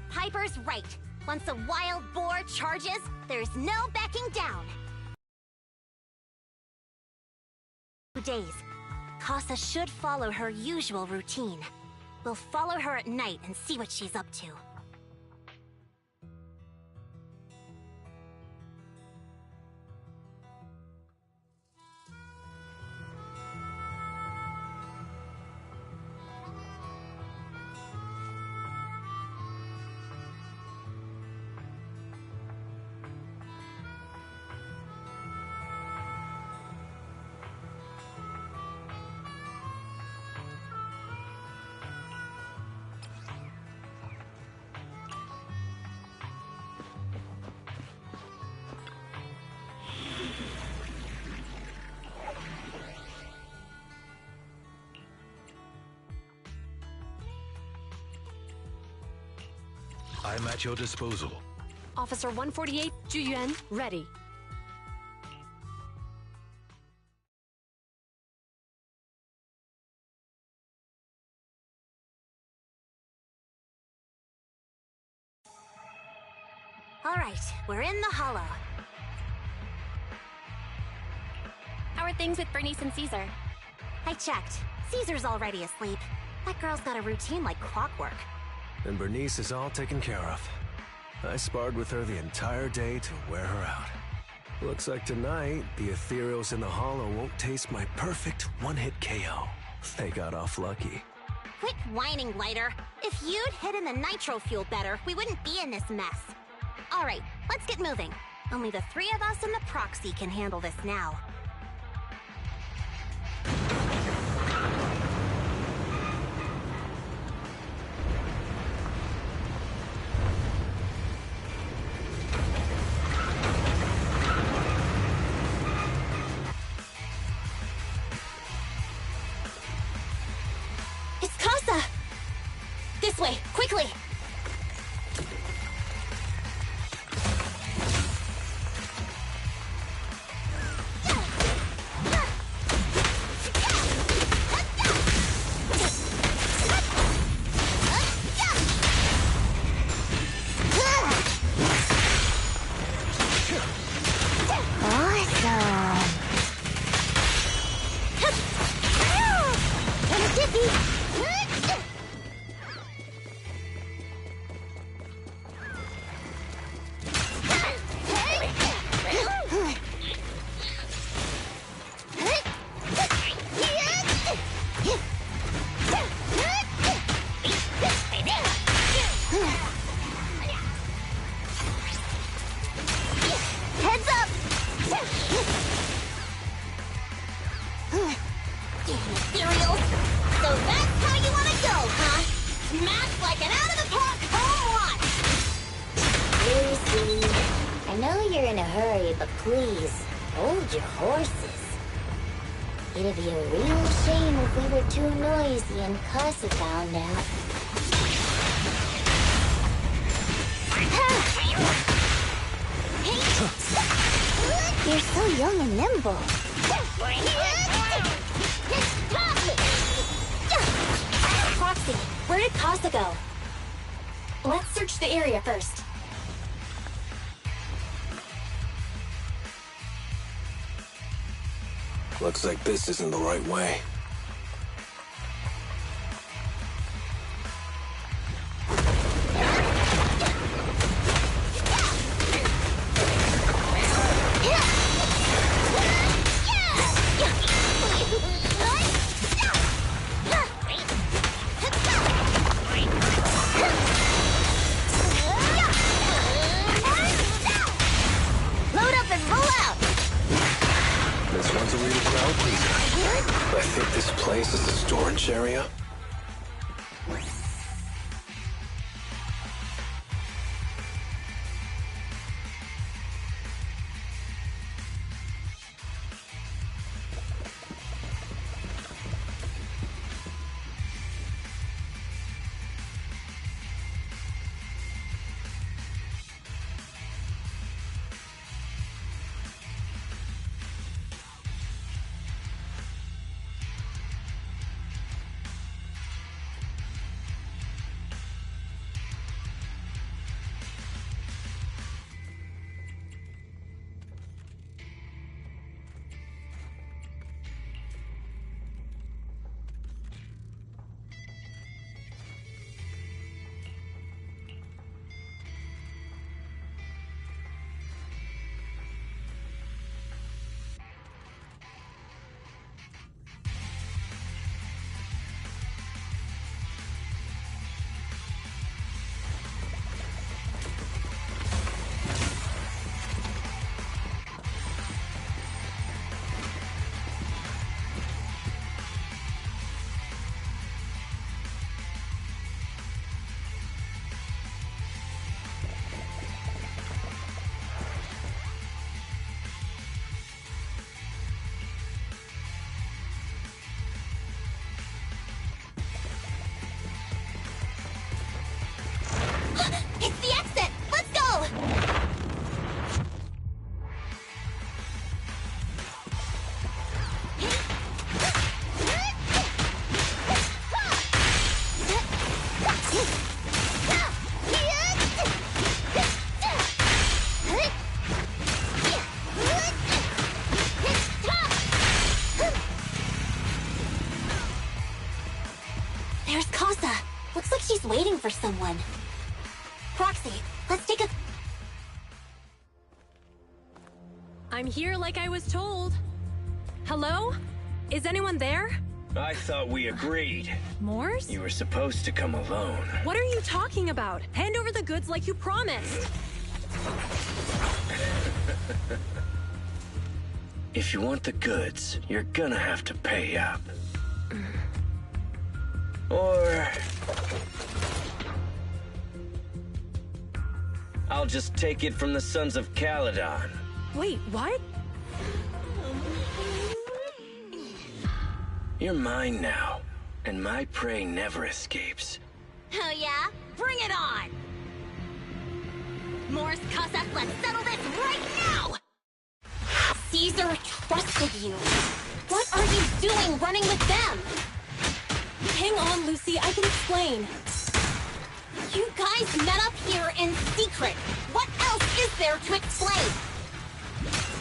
Piper's right. Once a wild boar charges, there's no backing down. 2 days. Casa should follow her usual routine. We'll follow her at night and see what she's up to. I'm at your disposal. Officer 148, Juyuan, ready. All right, we're in the hollow. How are things with Bernice and Caesar? I checked. Caesar's already asleep. That girl's got a routine like clockwork. And Bernice is all taken care of. I sparred with her the entire day to wear her out. Looks like tonight, the ethereals in the hollow won't taste my perfect one-hit KO. They got off lucky. Quit whining, Lighter. If you'd hidden the nitro fuel better, we wouldn't be in this mess. All right, let's get moving. Only the 3 of us and the proxy can handle this now. It's Casa! This way, quickly! Please, hold your horses. It'd be a real shame if we were too noisy and Casa found out. You're so young and nimble. Where did Casa go? Let's search the area first. Looks like this isn't the right way. Load up and roll out! This one's a real crowd pleaser. I think this place is a storage area. It's the exit! Let's go! There's Casa. Looks like she's waiting for someone. Proxy, let's take a... I'm here like I was told. Hello? Is anyone there? I thought we agreed. Morse? You were supposed to come alone. What are you talking about? Hand over the goods like you promised. If you want the goods, you're gonna have to pay up. Or... I'll just take it from the Sons of Caledon. Wait, what? You're mine now, and my prey never escapes. Oh yeah? Bring it on! Morse, Casa, let's settle this right now! Caesar trusted you. What are you doing running with them? Hang on, Lucy, I can explain. You guys met up here in secret. What else is there to explain?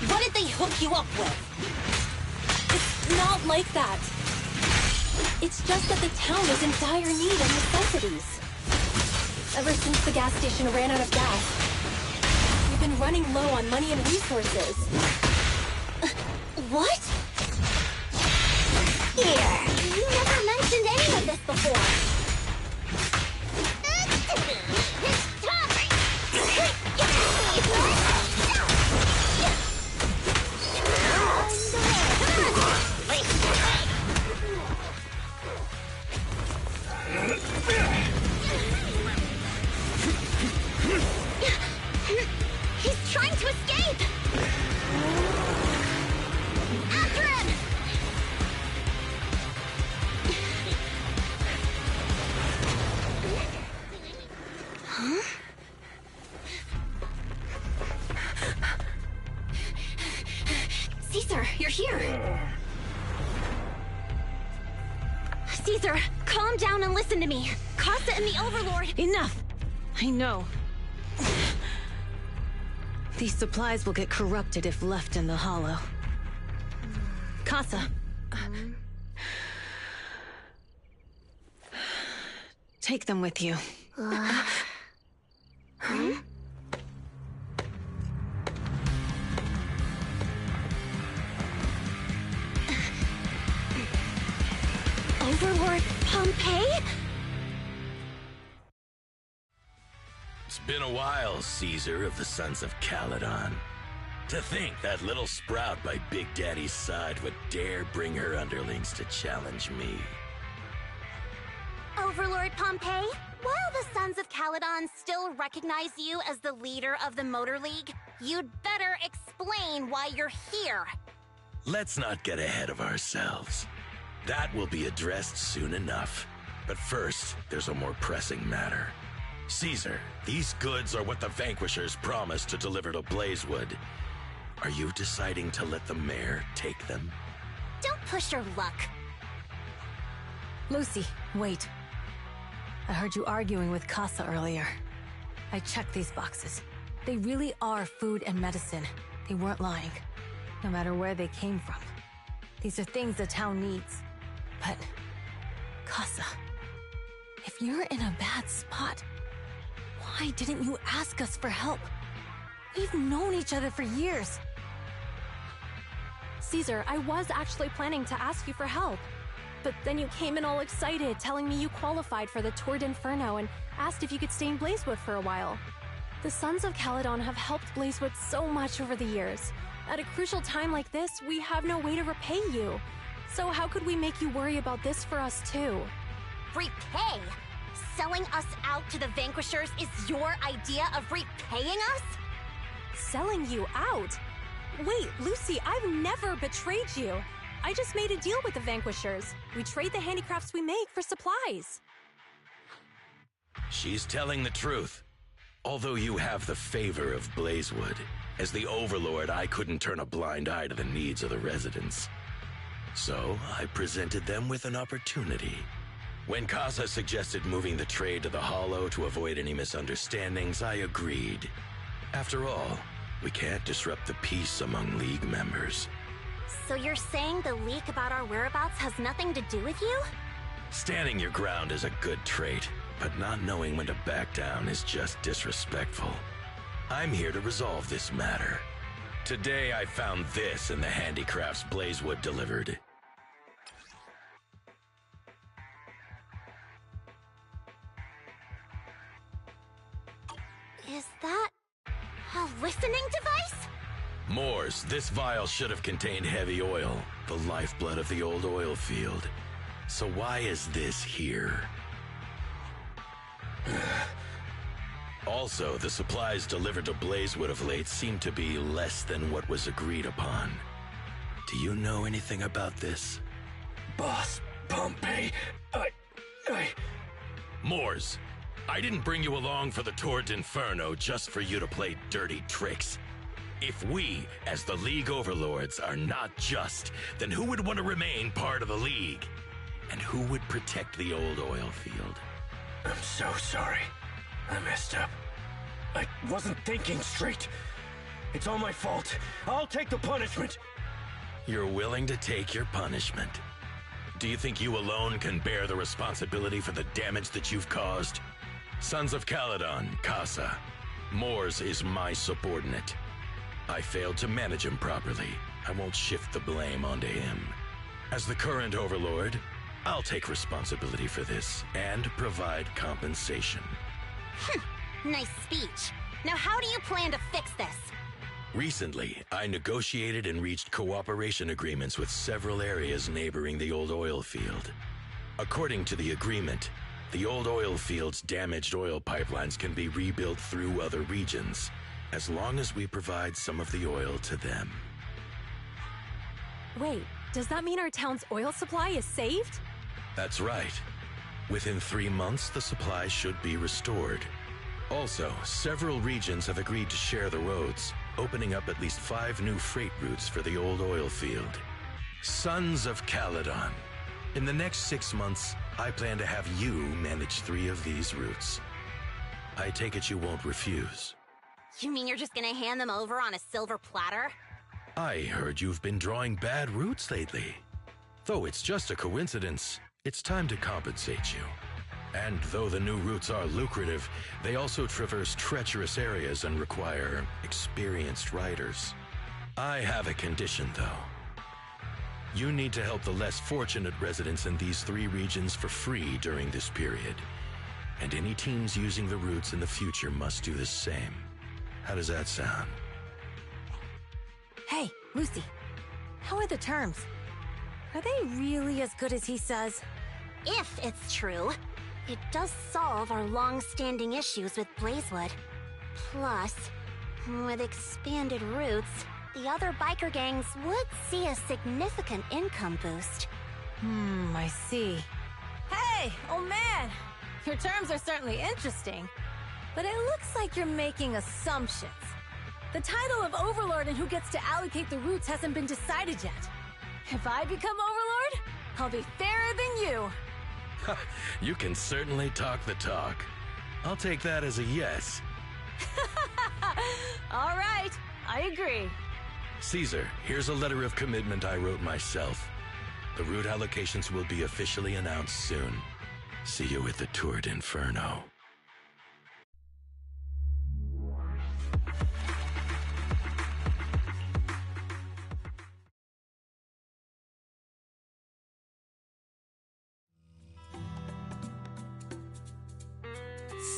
What did they hook you up with? It's not like that. It's just that the town is in dire need of necessities. Ever since the gas station ran out of gas, we've been running low on money and resources. What? Here, you never mentioned any of this before. He's trying to escape! After him! Huh? Caesar, you're here. Caesar, Calm down and listen to me. Casa and the Overlord... Enough! I know. These supplies will get corrupted if left in the hollow. Casa. Take them with you. Overlord Pompeii? It's been a while, Caesar of the Sons of Caledon. To think that little sprout by Big Daddy's side would dare bring her underlings to challenge me. Overlord Pompeii, while the Sons of Caledon still recognize you as the leader of the Motor League, you'd better explain why you're here. Let's not get ahead of ourselves. That will be addressed soon enough. But first, there's a more pressing matter. Caesar, these goods are what the Vanquishers promised to deliver to Blazewood. Are you deciding to let the mayor take them? Don't push your luck. Lucy, wait. I heard you arguing with Casa earlier. I checked these boxes. They really are food and medicine. They weren't lying, no matter where they came from. These are things the town needs. But, Casa, if you're in a bad spot, why didn't you ask us for help? We've known each other for years. Caesar, I was actually planning to ask you for help. But then you came in all excited, telling me you qualified for the Tour d'Inferno and asked if you could stay in Blazewood for a while. The Sons of Caledon have helped Blazewood so much over the years. At a crucial time like this, we have no way to repay you. So how could we make you worry about this for us too? Repay? Selling us out to the Vanquishers is your idea of repaying us? Selling you out? Wait, Lucy, I've never betrayed you. I just made a deal with the Vanquishers. We trade the handicrafts we make for supplies. She's telling the truth. Although you have the favor of Blazewood, as the Overlord, I couldn't turn a blind eye to the needs of the residents. So I presented them with an opportunity. When Casa suggested moving the trade to the Hollow to avoid any misunderstandings, I agreed. After all, we can't disrupt the peace among League members. So you're saying the leak about our whereabouts has nothing to do with you? Standing your ground is a good trait, but not knowing when to back down is just disrespectful. I'm here to resolve this matter. Today I found this in the handicrafts Blazewood delivered. Is that a listening device? Moors, this vial should have contained heavy oil, the lifeblood of the old oil field. So why is this here? Also, the supplies delivered to Blazewood of late seem to be less than what was agreed upon. Do you know anything about this? Boss Pompeii, Moors, I didn't bring you along for the Tour d'Inferno just for you to play dirty tricks. If we, as the League Overlords, are not just, then who would want to remain part of the League? And who would protect the old oil field? I'm so sorry. I messed up. I wasn't thinking straight. It's all my fault. I'll take the punishment. You're willing to take your punishment. Do you think you alone can bear the responsibility for the damage that you've caused? Sons of Caledon, Casa. Moors is my subordinate. I failed to manage him properly. I won't shift the blame onto him. As the current Overlord, I'll take responsibility for this and provide compensation. Nice speech. Now how do you plan to fix this? Recently, I negotiated and reached cooperation agreements with several areas neighboring the old oil field. According to the agreement, the old oil field's damaged oil pipelines can be rebuilt through other regions, as long as we provide some of the oil to them. Wait, does that mean our town's oil supply is saved? That's right. Within 3 months, the supply should be restored. Also, several regions have agreed to share the roads, opening up at least 5 new freight routes for the old oil field. Sons of Caledon. In the next 6 months, I plan to have you manage 3 of these routes. I take it you won't refuse. You mean you're just gonna hand them over on a silver platter? I heard you've been drawing bad routes lately. Though it's just a coincidence, it's time to compensate you. And though the new routes are lucrative, they also traverse treacherous areas and require experienced riders. I have a condition, though. You need to help the less fortunate residents in these 3 regions for free during this period. And any teams using the routes in the future must do the same. How does that sound? Hey, Lucy. How are the terms? Are they really as good as he says? If it's true, it does solve our long-standing issues with Blazewood. Plus, with expanded routes, the other biker gangs would see a significant income boost. I see. Hey, oh man! Your terms are certainly interesting, but it looks like you're making assumptions. The title of Overlord and who gets to allocate the routes hasn't been decided yet. If I become Overlord, I'll be fairer than you. You can certainly talk the talk. I'll take that as a yes. All right, I agree. Caesar, here's a letter of commitment I wrote myself. The route allocations will be officially announced soon. See you at the Tour d'Inferno.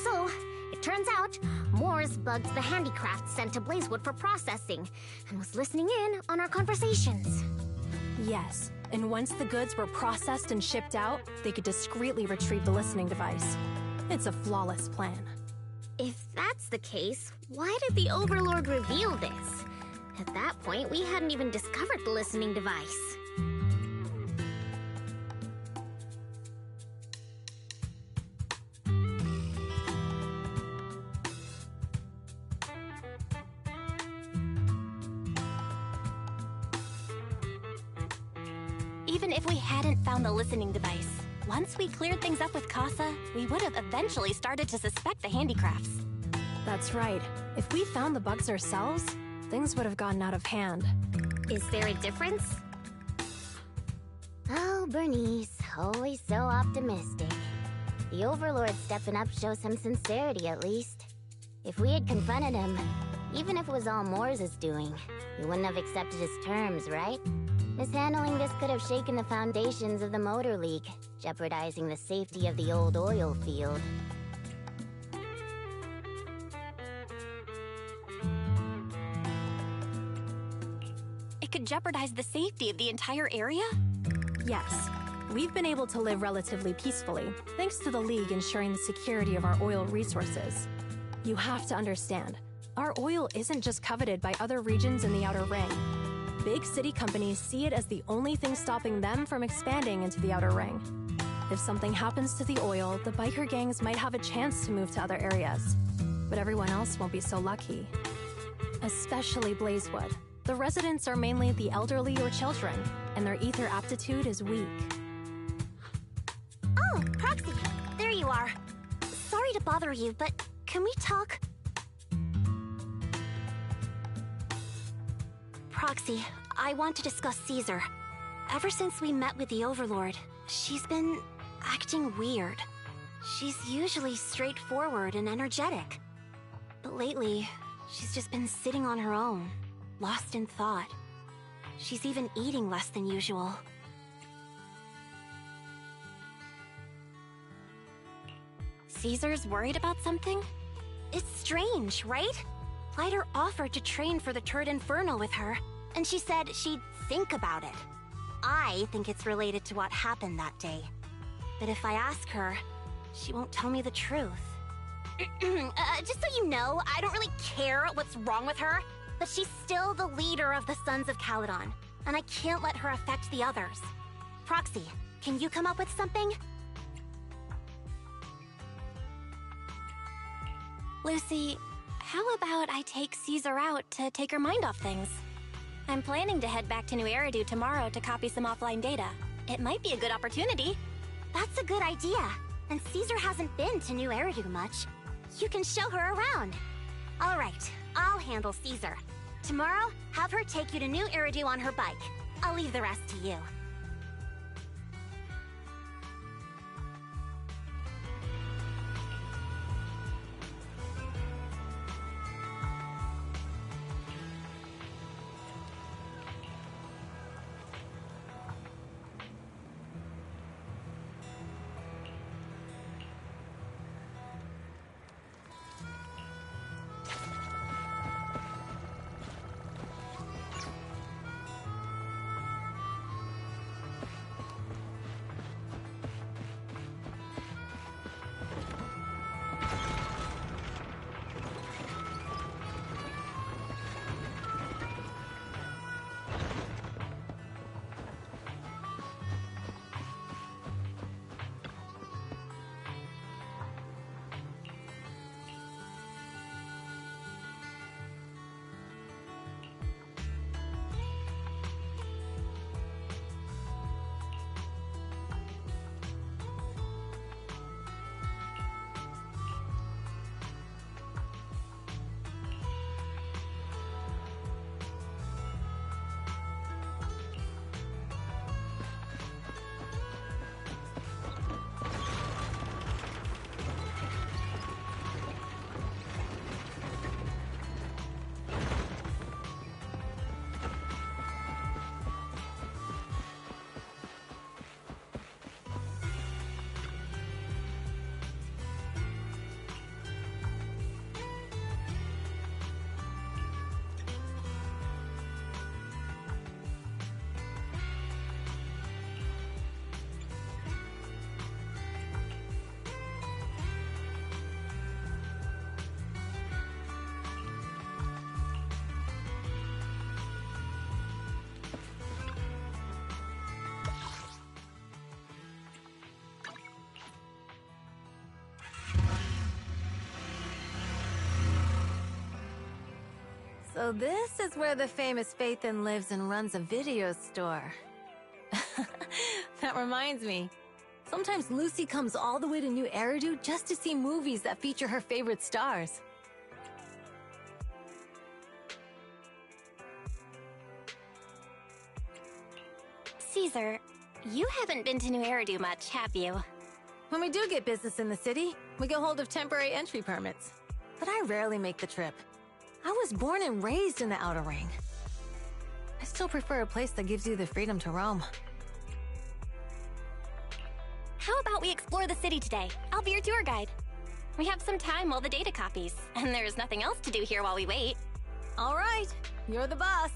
So, it turns out, Moores bugged the handicraft sent to Blazewood for processing, and was listening in on our conversations. Yes, and once the goods were processed and shipped out, they could discreetly retrieve the listening device. It's a flawless plan. If that's the case, why did the Overlord reveal this? At that point, we hadn't even discovered the listening device. Even if we hadn't found the listening device, once we cleared things up with Casa, we would have eventually started to suspect the handicrafts. That's right. If we found the bugs ourselves, things would have gotten out of hand. Is there a difference? Oh, Bernice, always so optimistic. The Overlord stepping up shows some sincerity, at least. If we had confronted him, even if it was all Moores' doing, he wouldn't have accepted his terms, right? Mishandling this could have shaken the foundations of the Motor League, jeopardizing the safety of the old oil field. It could jeopardize the safety of the entire area? Yes. We've been able to live relatively peacefully, thanks to the League ensuring the security of our oil resources. You have to understand, our oil isn't just coveted by other regions in the Outer Ring. Big city companies see it as the only thing stopping them from expanding into the Outer Ring. If something happens to the oil, the biker gangs might have a chance to move to other areas. But everyone else won't be so lucky. Especially Blazewood. The residents are mainly the elderly or children, and their ether aptitude is weak. Oh, Proxy, there you are. Sorry to bother you, but can we talk? Proxy, I want to discuss Caesar. Ever since we met with the Overlord, she's been acting weird. She's usually straightforward and energetic. But lately, she's just been sitting on her own, lost in thought. She's even eating less than usual. Caesar's worried about something? It's strange, right? Lighter offered to train for the Tour d'Inferno with her, and she said she'd think about it. I think it's related to what happened that day. But if I ask her, she won't tell me the truth. Just so you know, I don't really care what's wrong with her, but she's still the leader of the Sons of Caledon, and I can't let her affect the others. Proxy, can you come up with something? Lucy, how about I take Caesar out to take her mind off things? I'm planning to head back to New Eridu tomorrow to copy some offline data. It might be a good opportunity. That's a good idea. And Caesar hasn't been to New Eridu much. You can show her around. All right, I'll handle Caesar. Tomorrow, have her take you to New Eridu on her bike. I'll leave the rest to you. So this is where the famous Phaethon lives and runs a video store. That reminds me. Sometimes Lucy comes all the way to New Eridu just to see movies that feature her favorite stars. Caesar, you haven't been to New Eridu much, have you? When we do get business in the city, we get hold of temporary entry permits. But I rarely make the trip. I was born and raised in the Outer Ring. I still prefer a place that gives you the freedom to roam. How about we explore the city today? I'll be your tour guide. We have some time while the data copies, and there's nothing else to do here while we wait. All right, you're the boss.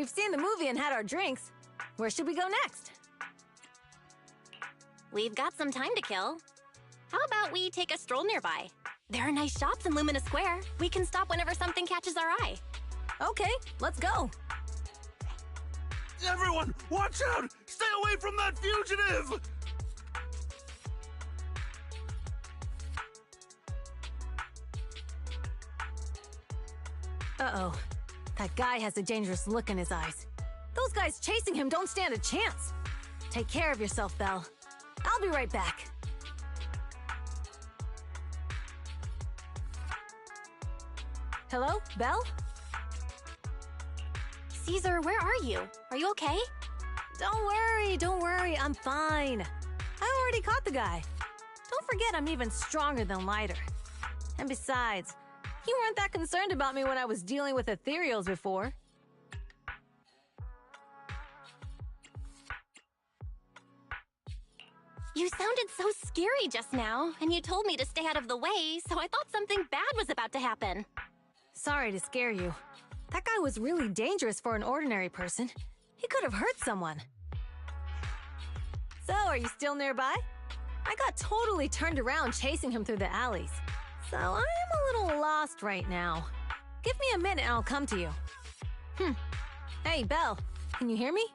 We've seen the movie and had our drinks. Where should we go next? We've got some time to kill. How about we take a stroll nearby? There are nice shops in Lumina Square. We can stop whenever something catches our eye. Okay, let's go. Everyone, watch out! Stay away from that fugitive! Uh-oh. That guy has a dangerous look in his eyes. Those guys chasing him don't stand a chance. Take care of yourself, Belle. I'll be right back. Hello, Belle? Caesar, where are you? Are you okay? Don't worry, I'm fine. I already caught the guy. Don't forget I'm even stronger than Lighter. And besides, you weren't that concerned about me when I was dealing with ethereals before. You sounded so scary just now, and you told me to stay out of the way, so I thought something bad was about to happen. Sorry to scare you. That guy was really dangerous for an ordinary person. He could have hurt someone. So, are you still nearby? I got totally turned around chasing him through the alleys. So, I am a little lost right now. Give me a minute and I'll come to you. Hey, Belle, can you hear me?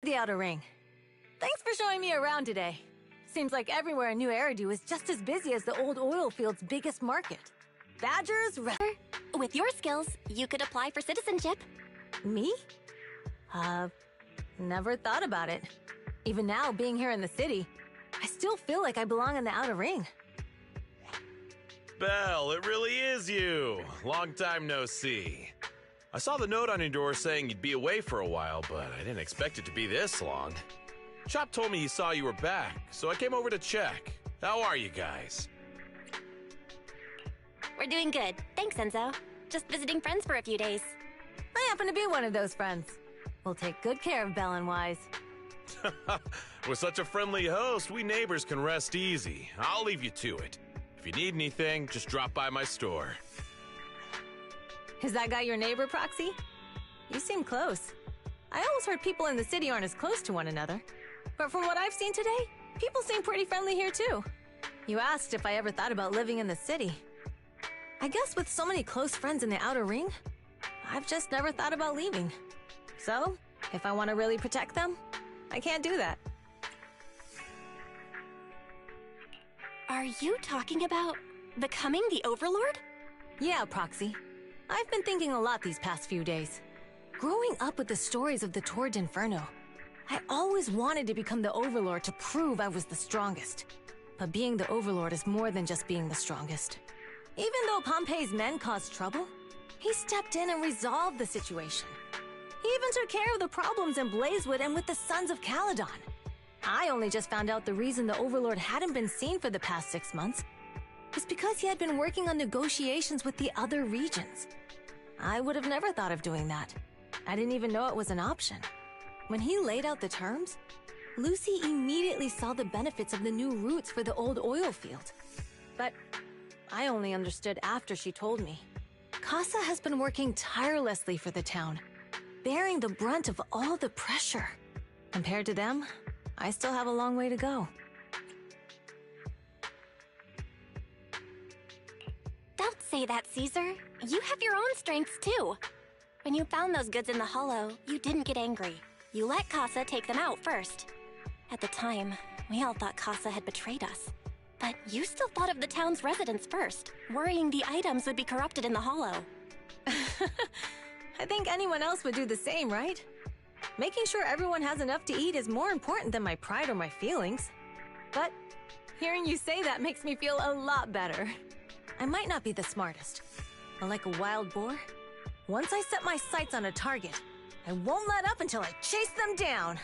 The Outer Ring. Thanks for showing me around today. Seems like everywhere in New Eridu is just as busy as the old oil field's biggest market. Badgers, With your skills, you could apply for citizenship. Me? Never thought about it. Even now, being here in the city, I still feel like I belong in the Outer Ring. Belle, it really is you. Long time no see. I saw the note on your door saying you'd be away for a while, but I didn't expect it to be this long. Chop told me he saw you were back, so I came over to check. How are you guys? We're doing good. Thanks, Enzo. Just visiting friends for a few days. I happen to be one of those friends. We'll take good care of Belle and Wise. With such a friendly host, we neighbors can rest easy. I'll leave you to it. If you need anything, just drop by my store. Is that guy your neighbor, Proxy? You seem close. I always heard people in the city aren't as close to one another. But from what I've seen today, people seem pretty friendly here too. You asked if I ever thought about living in the city. I guess with so many close friends in the Outer Ring, I've just never thought about leaving. So, if I want to really protect them, I can't do that. Are you talking about becoming the Overlord? Yeah, Proxy. I've been thinking a lot these past few days. Growing up with the stories of the Tour d'Inferno, I always wanted to become the Overlord to prove I was the strongest. But being the Overlord is more than just being the strongest. Even though Pompey's men caused trouble, he stepped in and resolved the situation. He even took care of the problems in Blazewood and with the Sons of Caledon. I only just found out the reason the Overlord hadn't been seen for the past 6 months was because he had been working on negotiations with the other regions. I would have never thought of doing that. I didn't even know it was an option. When he laid out the terms, Lucy immediately saw the benefits of the new routes for the old oil field. But I only understood after she told me. Casa has been working tirelessly for the town, bearing the brunt of all the pressure. Compared to them, I still have a long way to go. Don't say that, Caesar. You have your own strengths too. When you found those goods in the hollow, you didn't get angry. You let Casa take them out first. At the time, we all thought Casa had betrayed us. But you still thought of the town's residents first, worrying the items would be corrupted in the hollow. I think anyone else would do the same, right? Making sure everyone has enough to eat is more important than my pride or my feelings. But hearing you say that makes me feel a lot better. I might not be the smartest, but like a wild boar, once I set my sights on a target, I won't let up until I chase them down.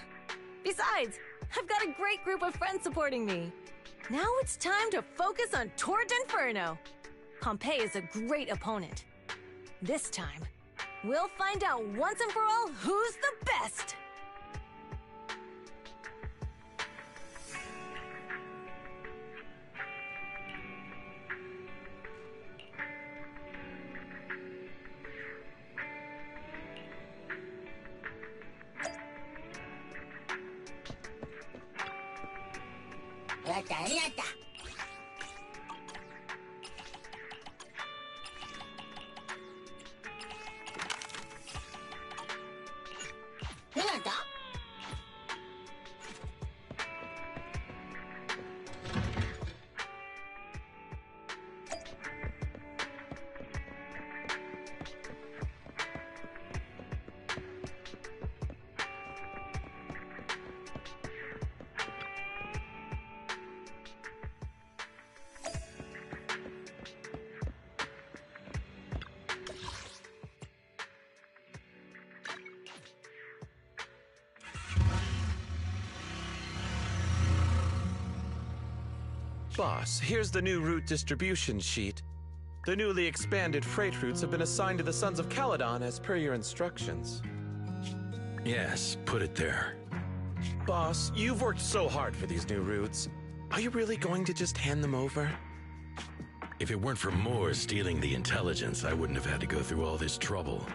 Besides, I've got a great group of friends supporting me. Now it's time to focus on Tour d'Inferno. Pompey is a great opponent. This time, we'll find out once and for all who's the best! Boss, here's the new route distribution sheet. The newly expanded freight routes have been assigned to the Sons of Caledon as per your instructions. Yes, put it there. Boss, you've worked so hard for these new routes. Are you really going to just hand them over? If it weren't for Moore stealing the intelligence, I wouldn't have had to go through all this trouble.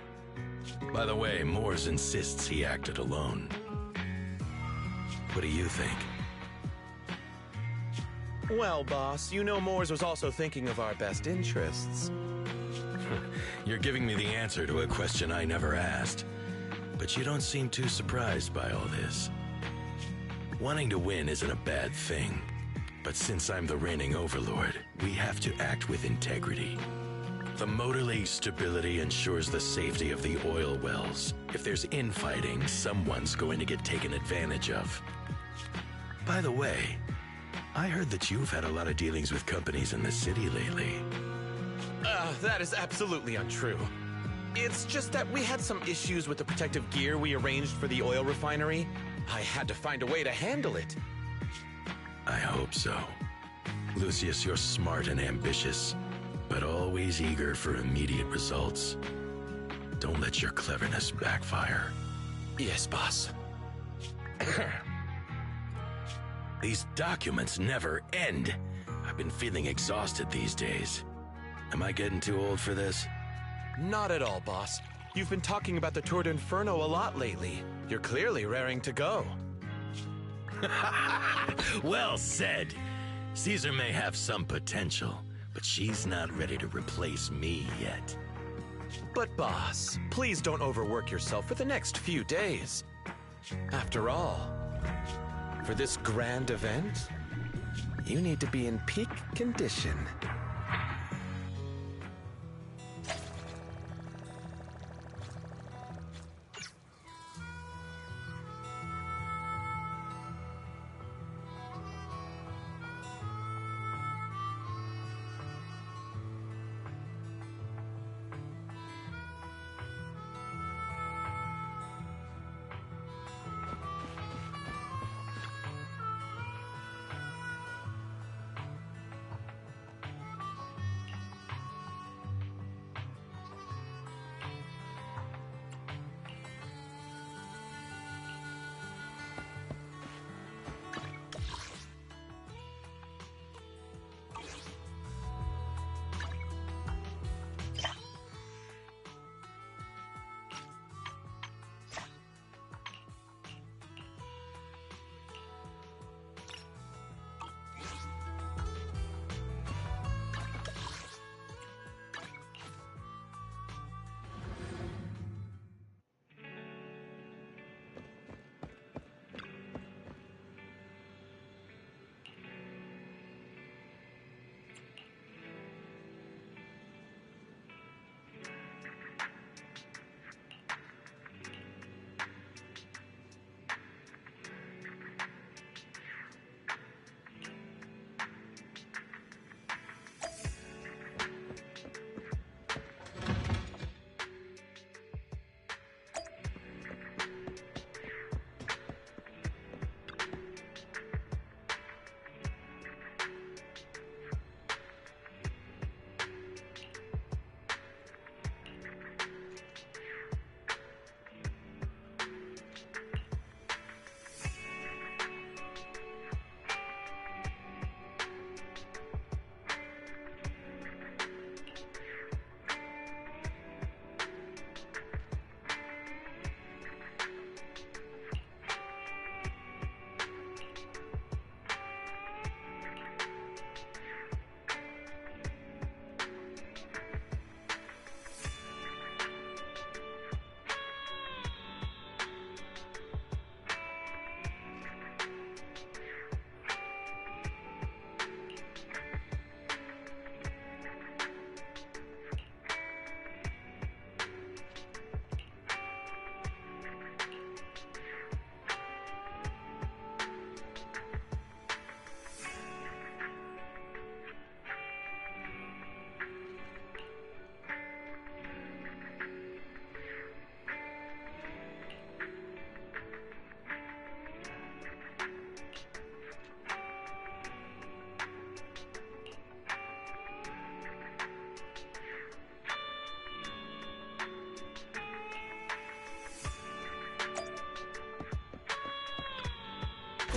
By the way, Moores insists he acted alone. What do you think? Well, boss, you know Moores was also thinking of our best interests. You're giving me the answer to a question I never asked. but you don't seem too surprised by all this. Wanting to win isn't a bad thing, but since I'm the reigning overlord, we have to act with integrity. The motor lake's stability ensures the safety of the oil wells. If there's infighting, someone's going to get taken advantage of. By the way, I heard that you've had a lot of dealings with companies in the city lately. That is absolutely untrue. It's just that we had some issues with the protective gear we arranged for the oil refinery. I had to find a way to handle it. I hope so. Lucius, you're smart and ambitious, but always eager for immediate results. Don't let your cleverness backfire. Yes, boss. These documents never end. I've been feeling exhausted these days. Am I getting too old for this? Not at all, boss. You've been talking about the Tour d'Inferno a lot lately. You're clearly raring to go. Well said. Caesar may have some potential, but she's not ready to replace me yet. But boss, please don't overwork yourself for the next few days. After all, for this grand event, you need to be in peak condition.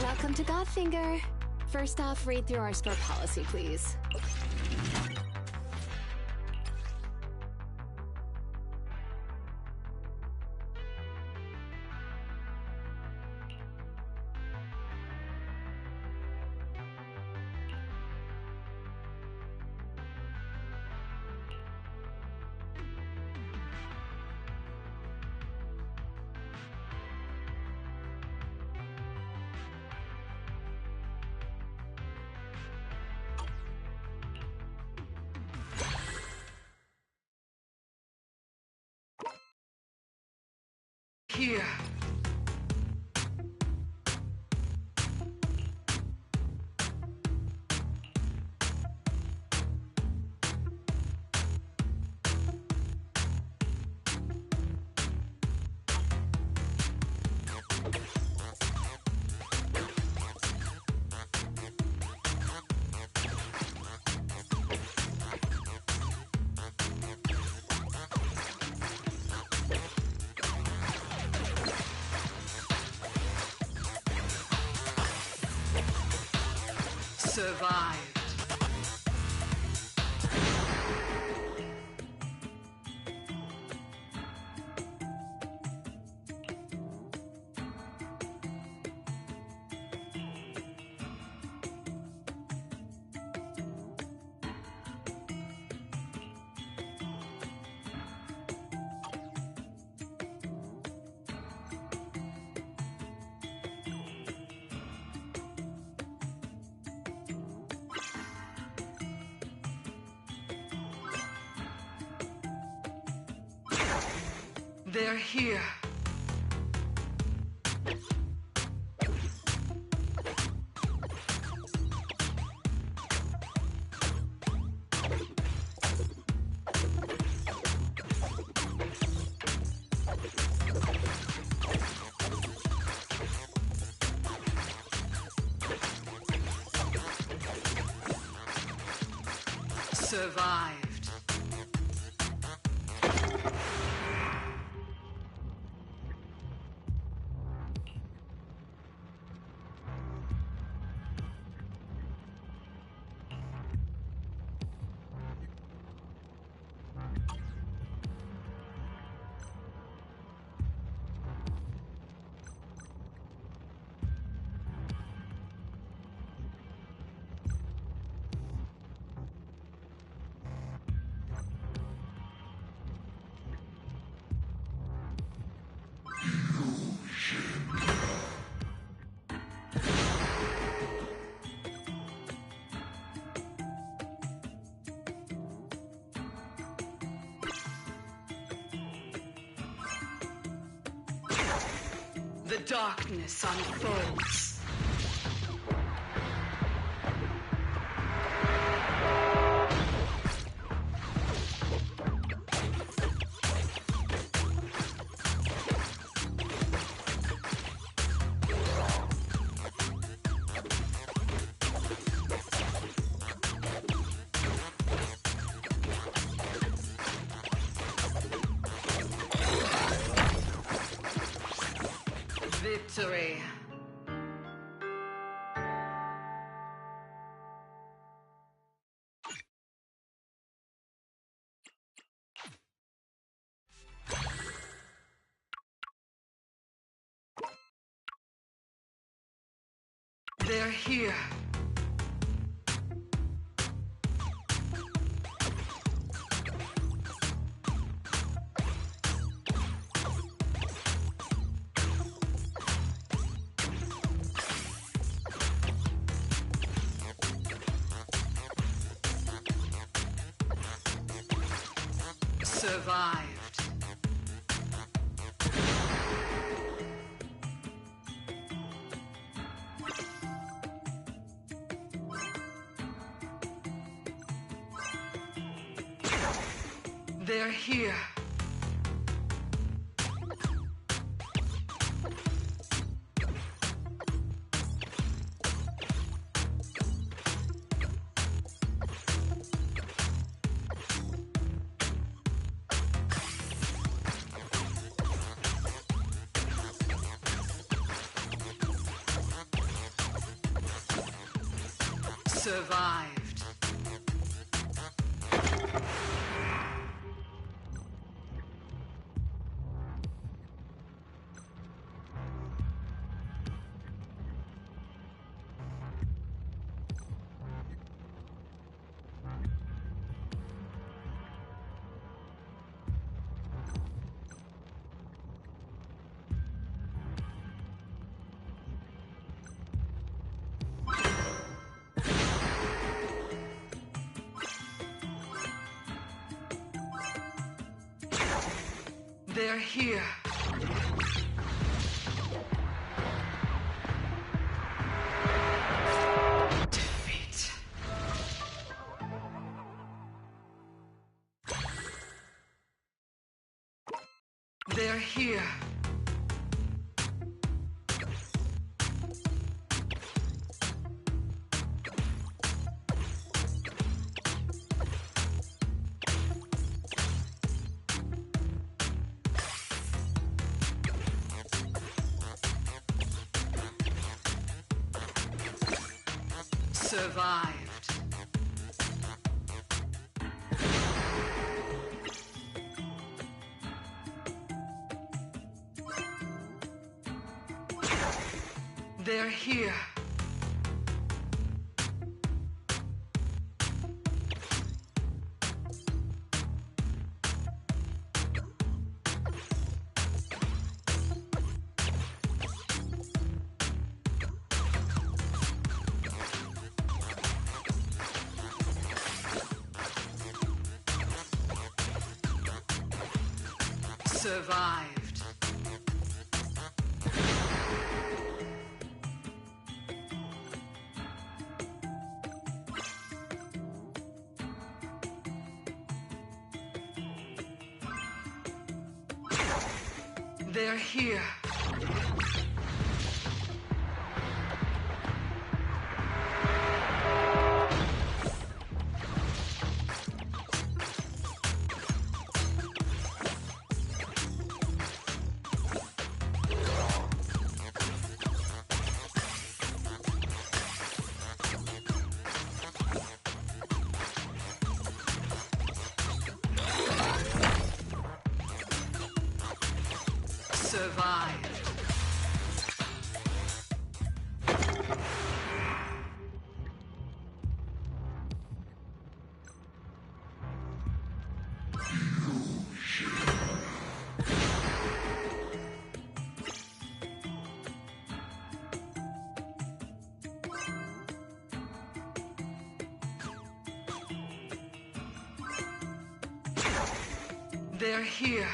Welcome to Godfinger. First off, read through our store policy, please. here. Survived. They're here. Survived. The darkness unfolds. Victory. They're here. Survived. They're here. Survived. They're here. They're here. Survived. They're here. Survived. They're here. Survived. They're here.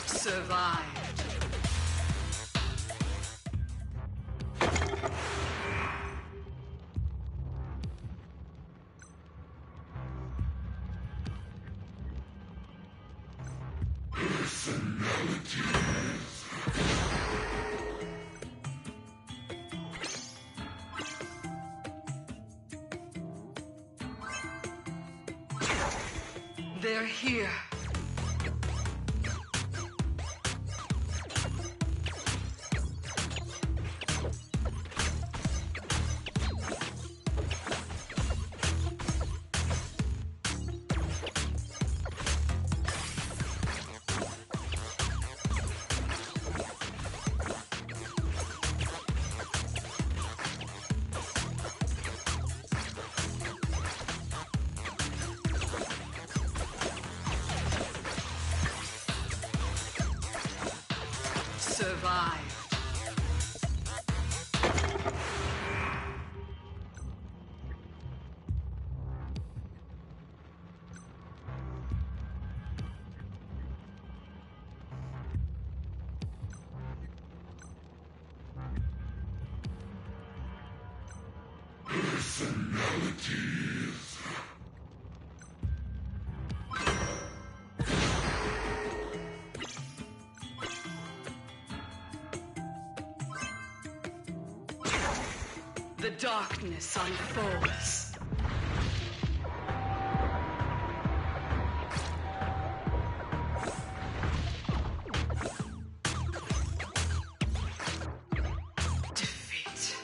Survived. They're here. Survived. Personalities. The darkness unfolds. Defeat.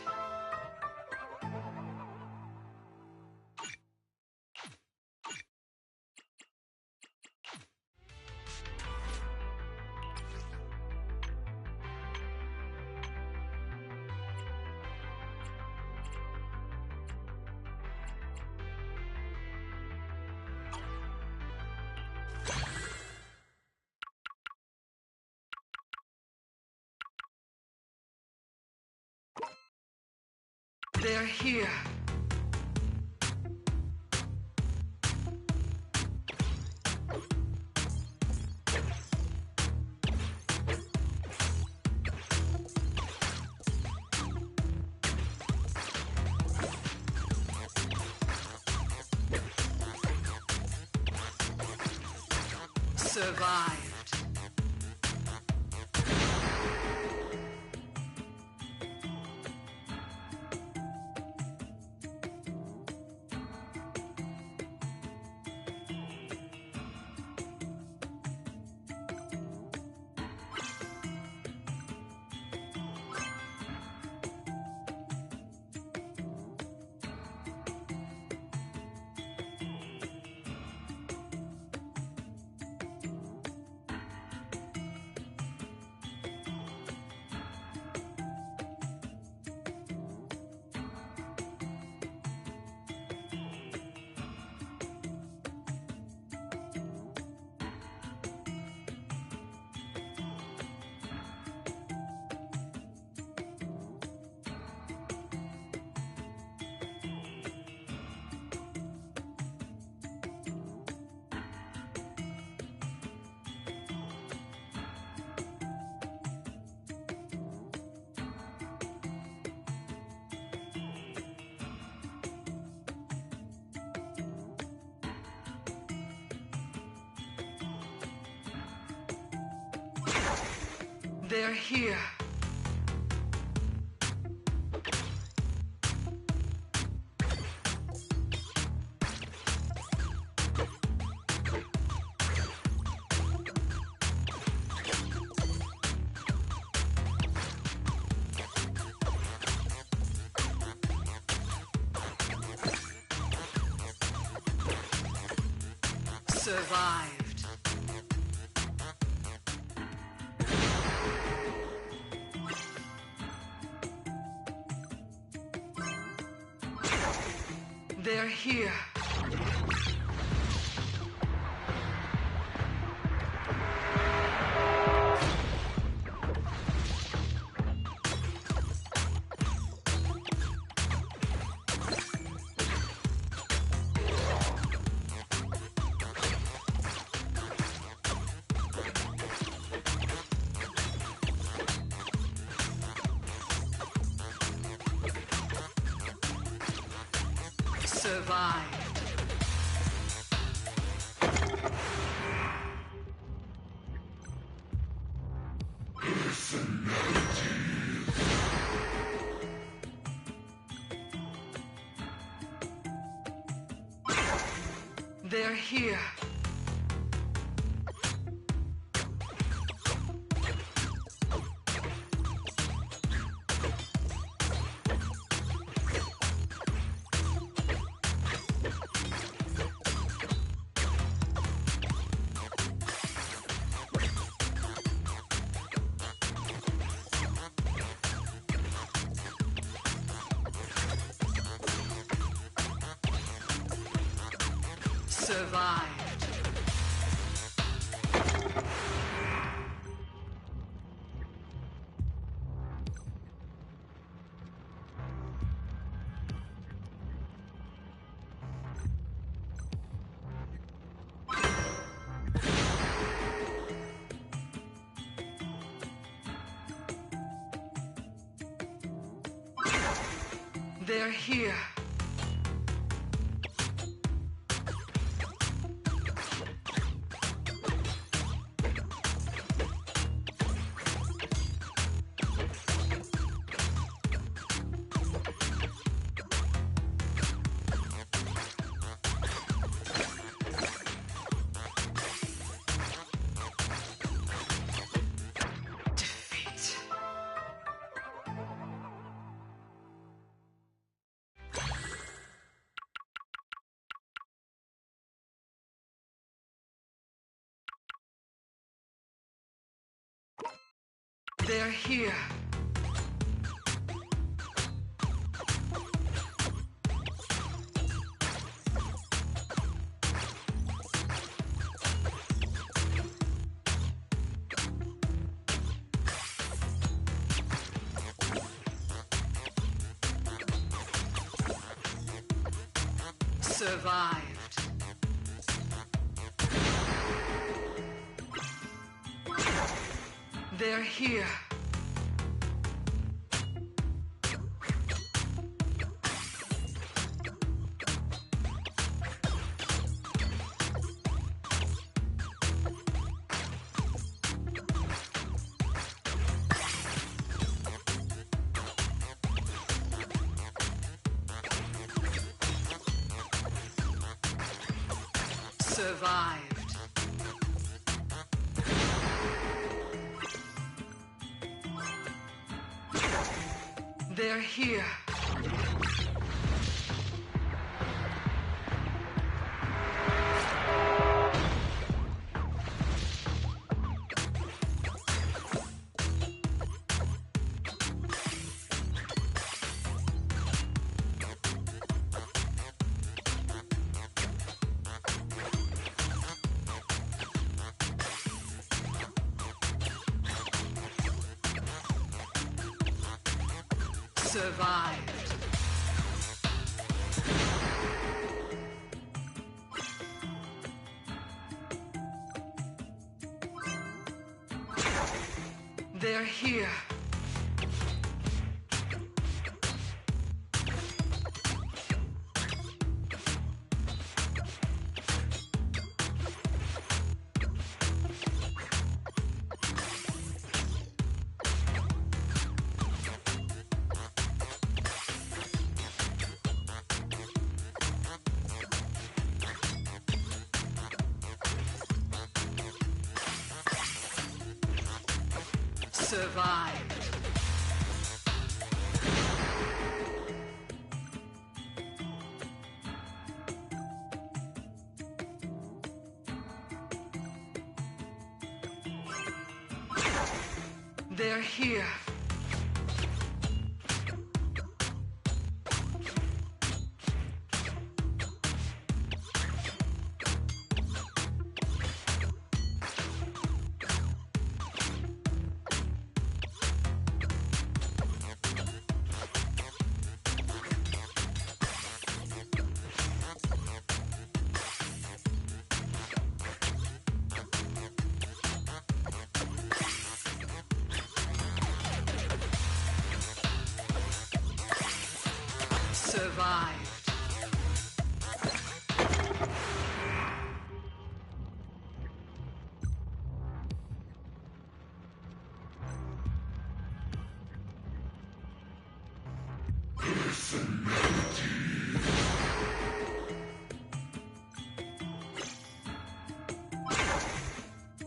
They're here. Survived. They're here. Survived. They're here. Survived. They're here. Survived. They're here. They're here. Survived. They're here. Survived. They're here. Survived. They're here. Survived. They're here. Survived.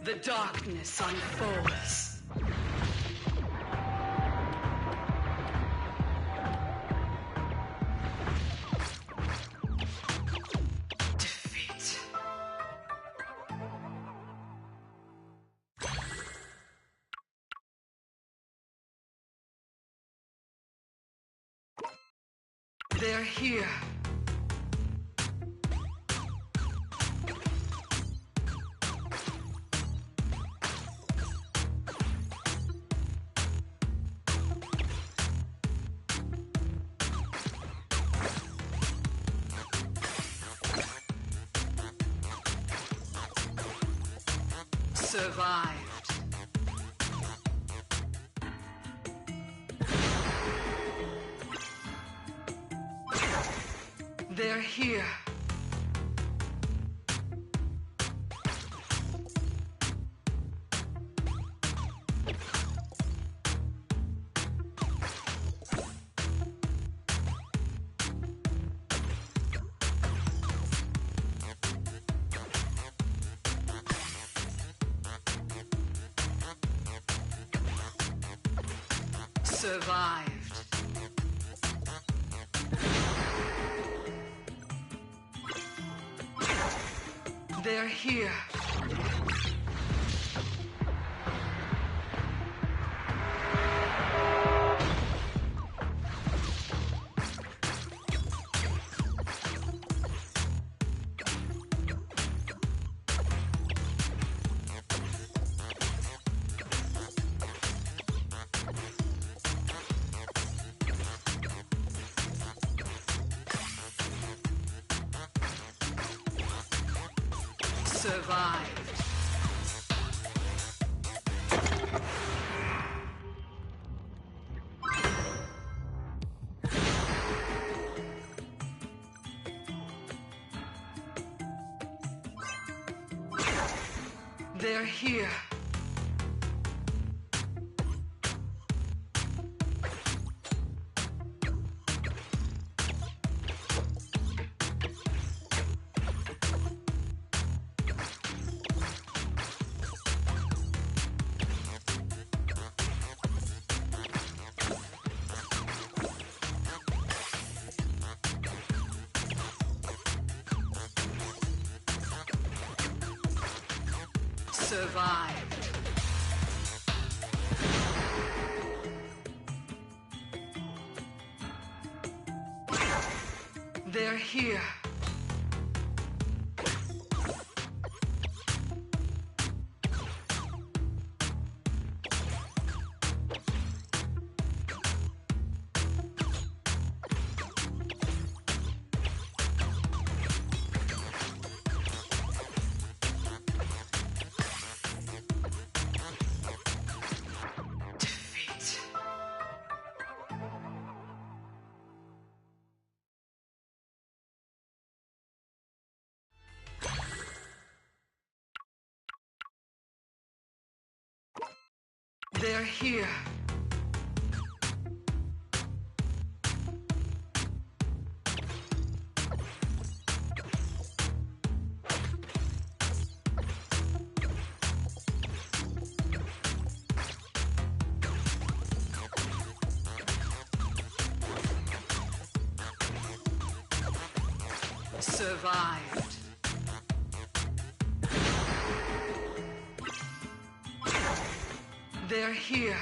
The darkness unfolds. Defeat. They're here. Survived. They're here. Survived. They're here. Survived. They're here. Survived. They're here. They're here. Survived. They're here.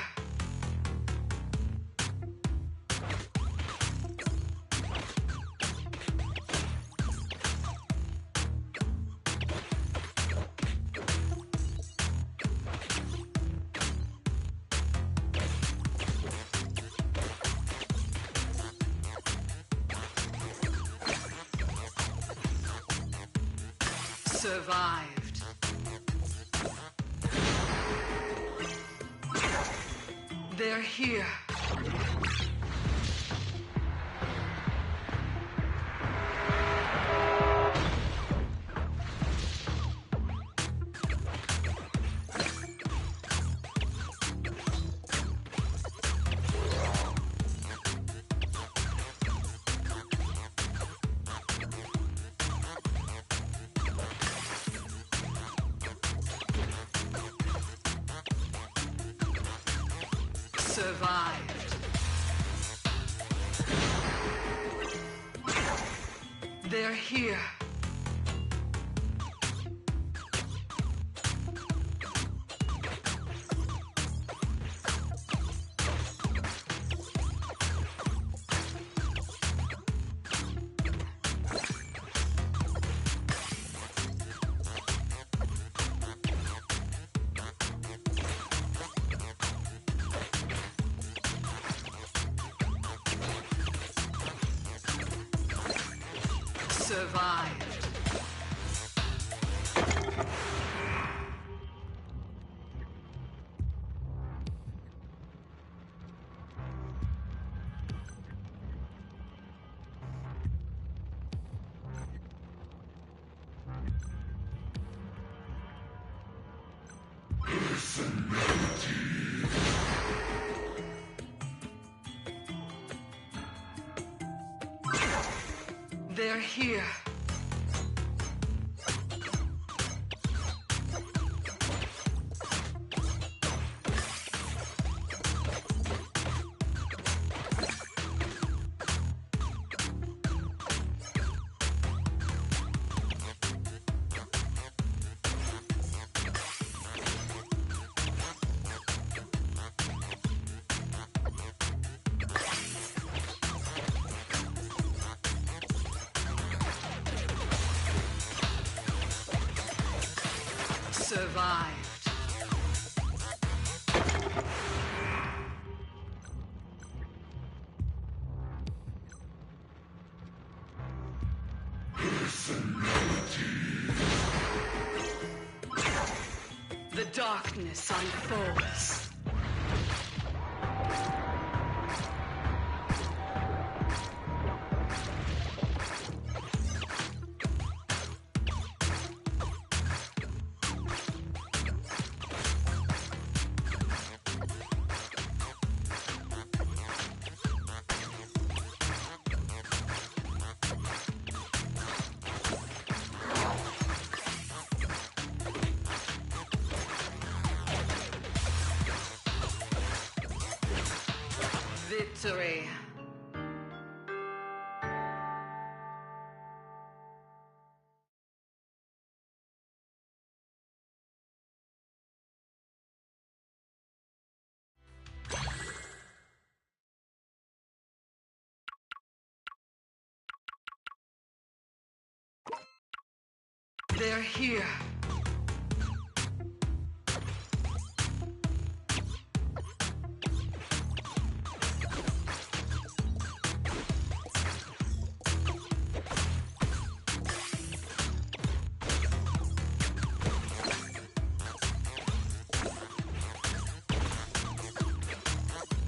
Survived. They're here. Survived. They're here. Survived. They're here. Survived. The darkness unfolds. Victory. They're here.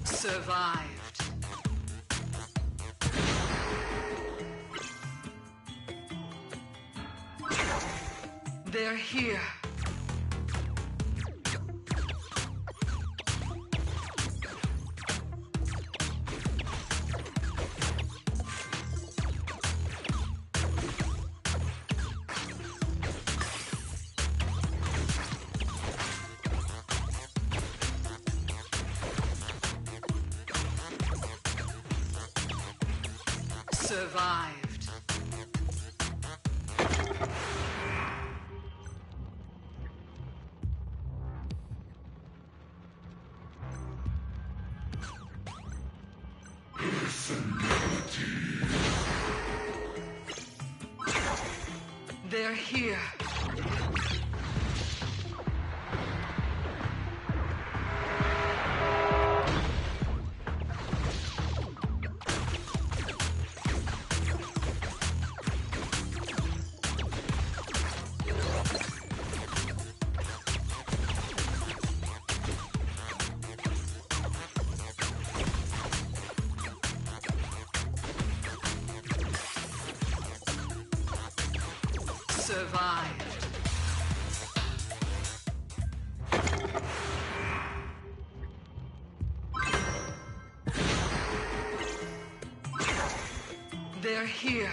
Survived. They're here. Survived. They're here. Survived. They're here.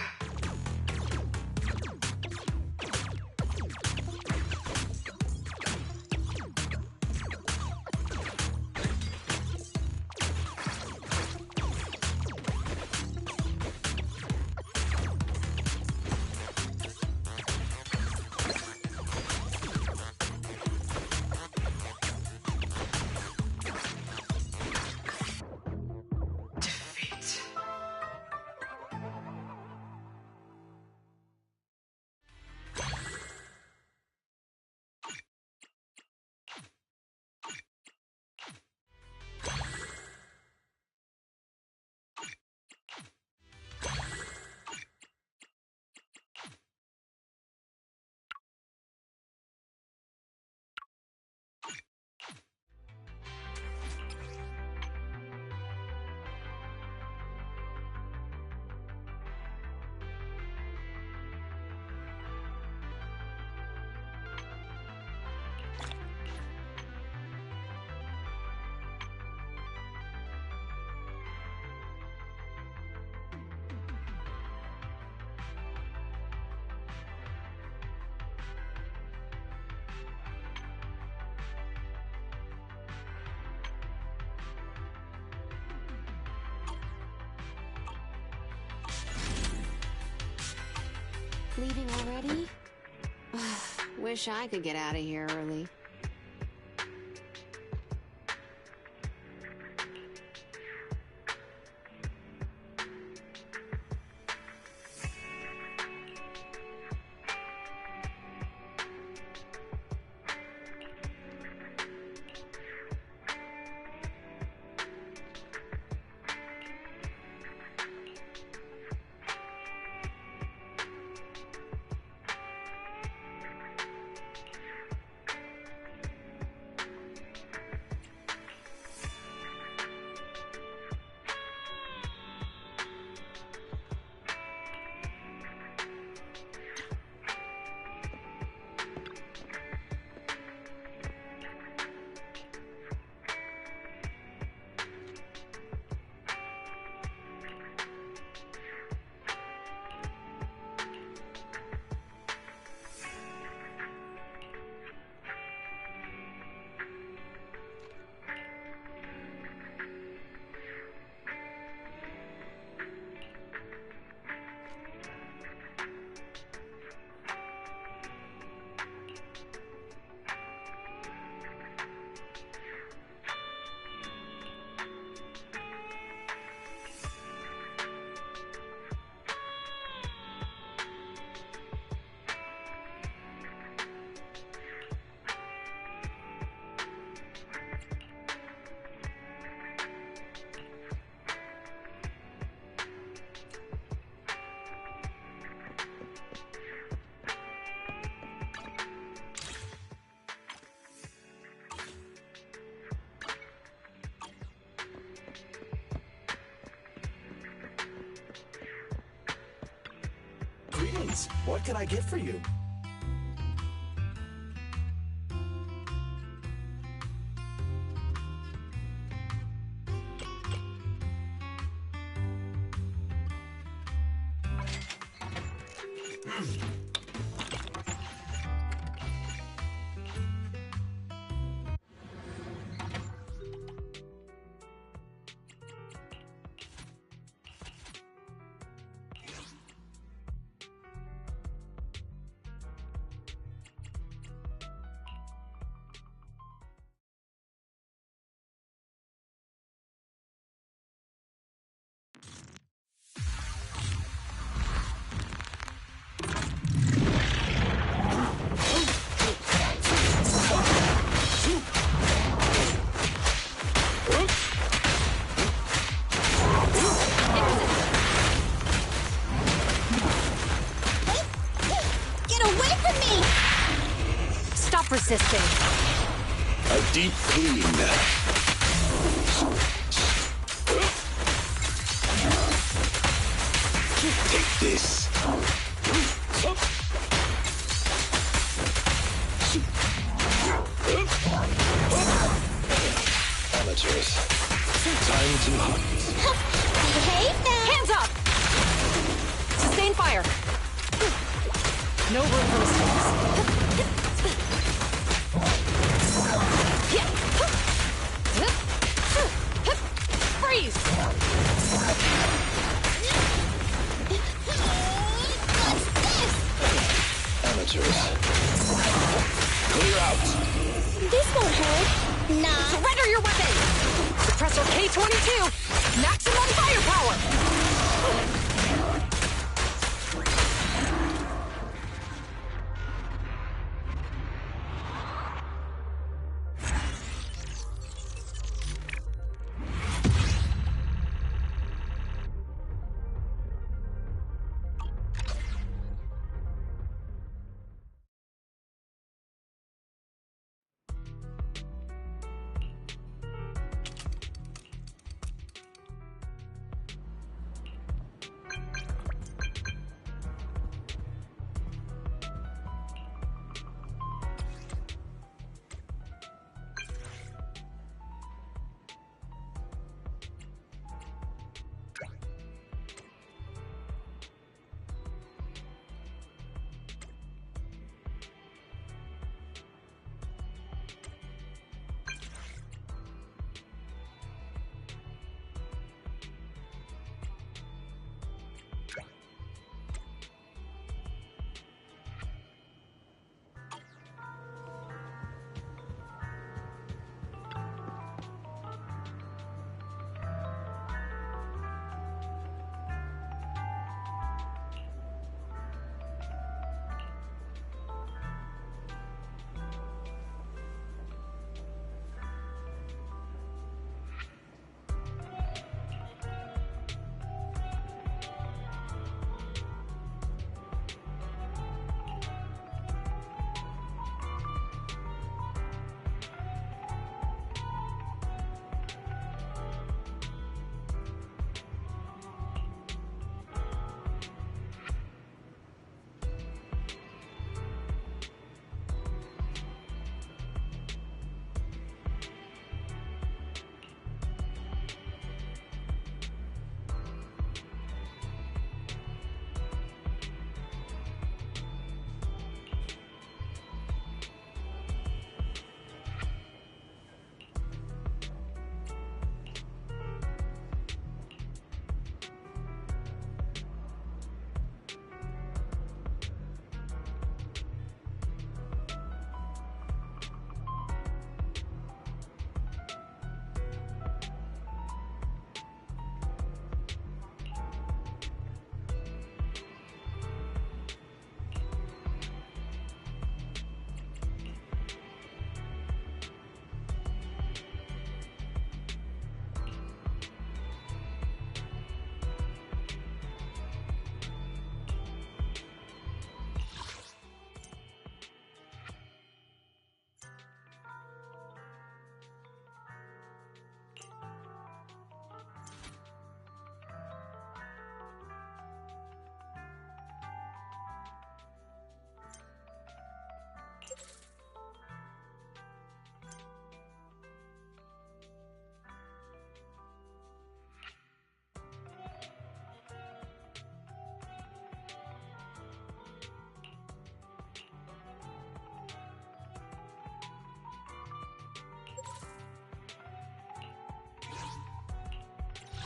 Leaving already? Wish I could get out of here early. Please, what can I get for you? Persisting. A deep clean. Take this. Amateurs. Time to hunt. Behave now! Hands up! Sustain fire. No room for mistakes. Freeze! Amateurs. Clear out. This won't hurt. Nah. Surrender your weapon! Suppressor K-22! Maximum firepower!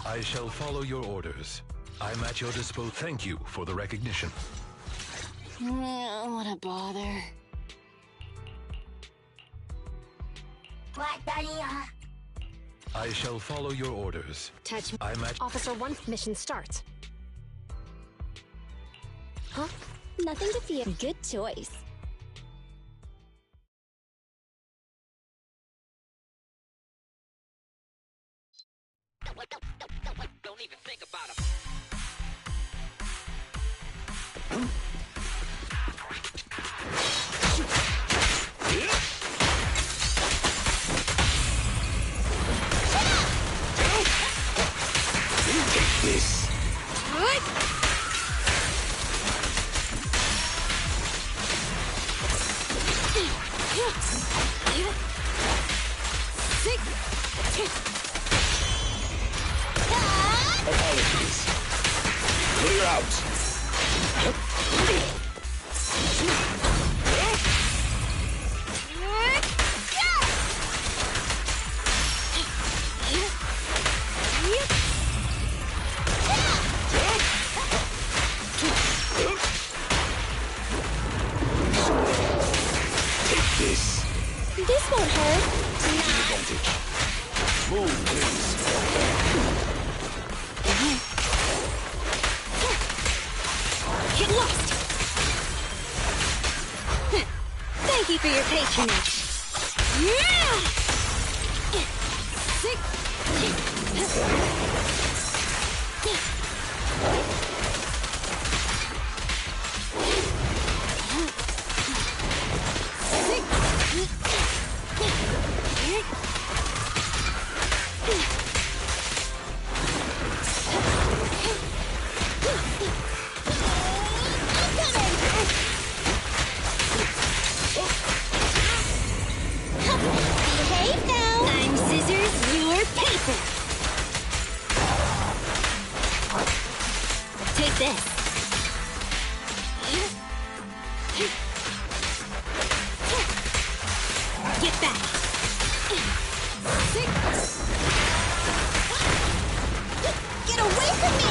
I shall follow your orders. I'm at your disposal. Thank you for the recognition. What a bother. I shall follow your orders. Touch me. I'm at... Officer 1, mission start. Huh? Nothing to fear. Good choice. Don't even think about it. Take this. What? Apologies. Clear out. Take this. This won't hurt. Advantage. Move, please. Get lost! Thank you for your patronage. Yeah! Behave now! I'm scissors, you're paper! Take this. Get back! Get away from me!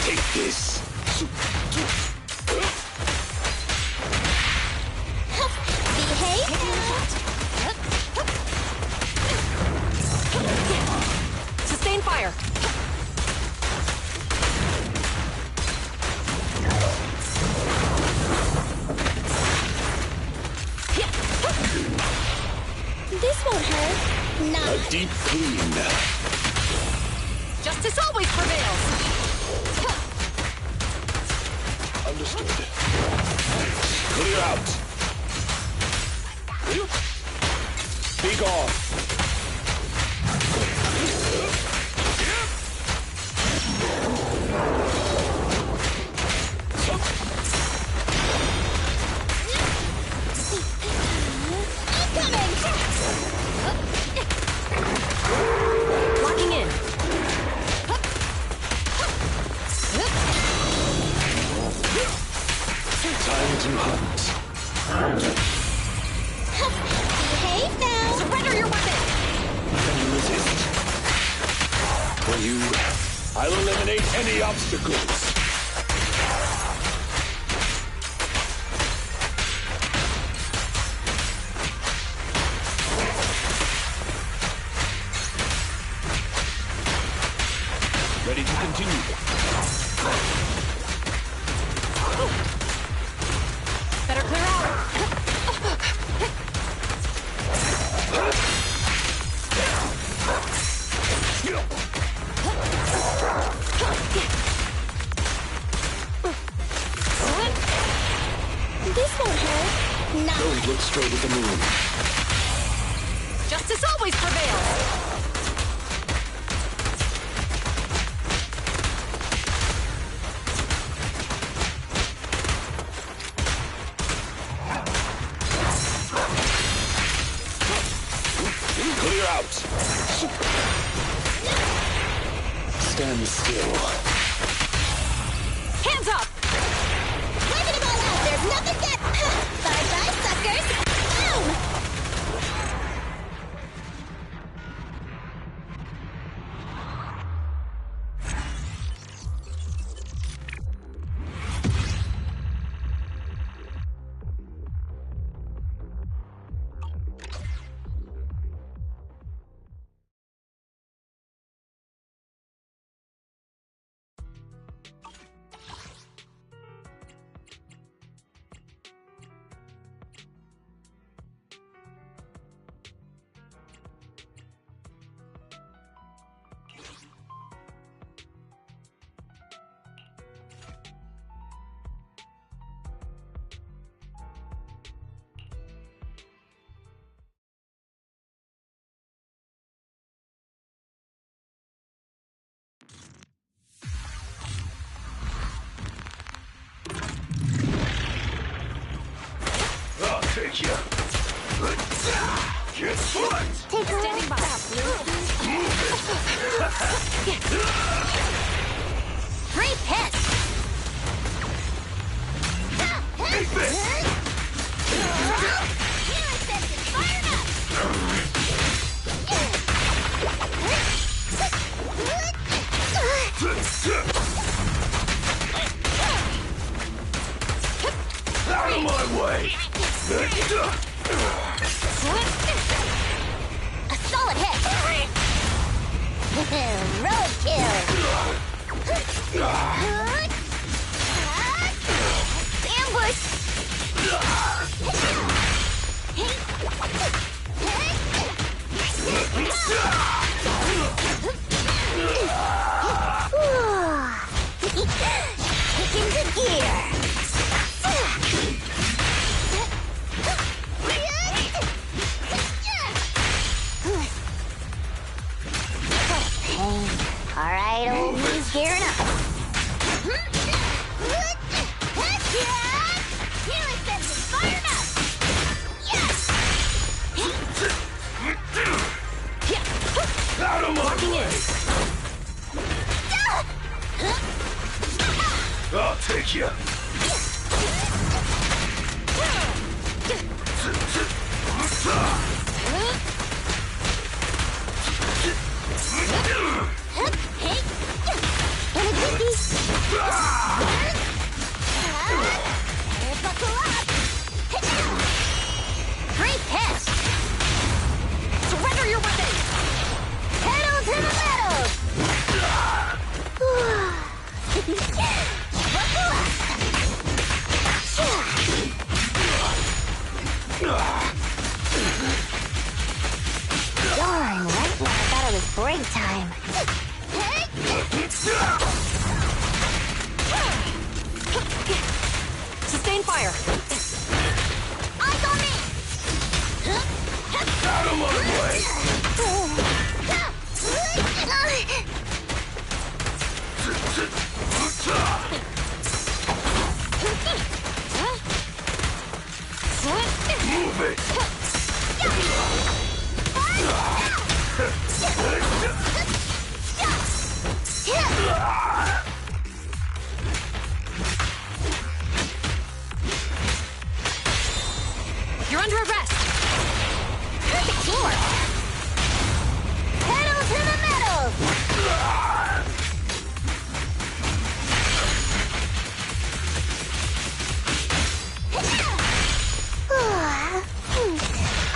Take this. Behave now! Sustain fire. This won't hurt. Not. A deep clean. Justice always prevails. Understood. Clear out. Be gone. Locking in. Time to hunt. Behave now! Surrender your weapon! Can you resist? For you, I'll eliminate any obstacles. Ready to continue. Better clear out. This won't hurt. No. Don't look straight at the moon. Justice always prevails. Clear out. Stand still. Hands up! Let it all out. There's nothing that... Bye-bye, suckers. Boom! I'll take you. Guess what? Take a Standing by. Free piss! Take this! Out of my way! A solid hit! Roadkill! Ambush! Kick into gear! Alright, old man's gearing up. Healing senses fired up! Yes! Out of my way! I'll take you. Buckle up! Free piss! Surrender your weapons! Pedal to the metal! Buckle up! Darn, right when I thought it was break time. Sustain fire! Eyes on me! Out of my way! Move it!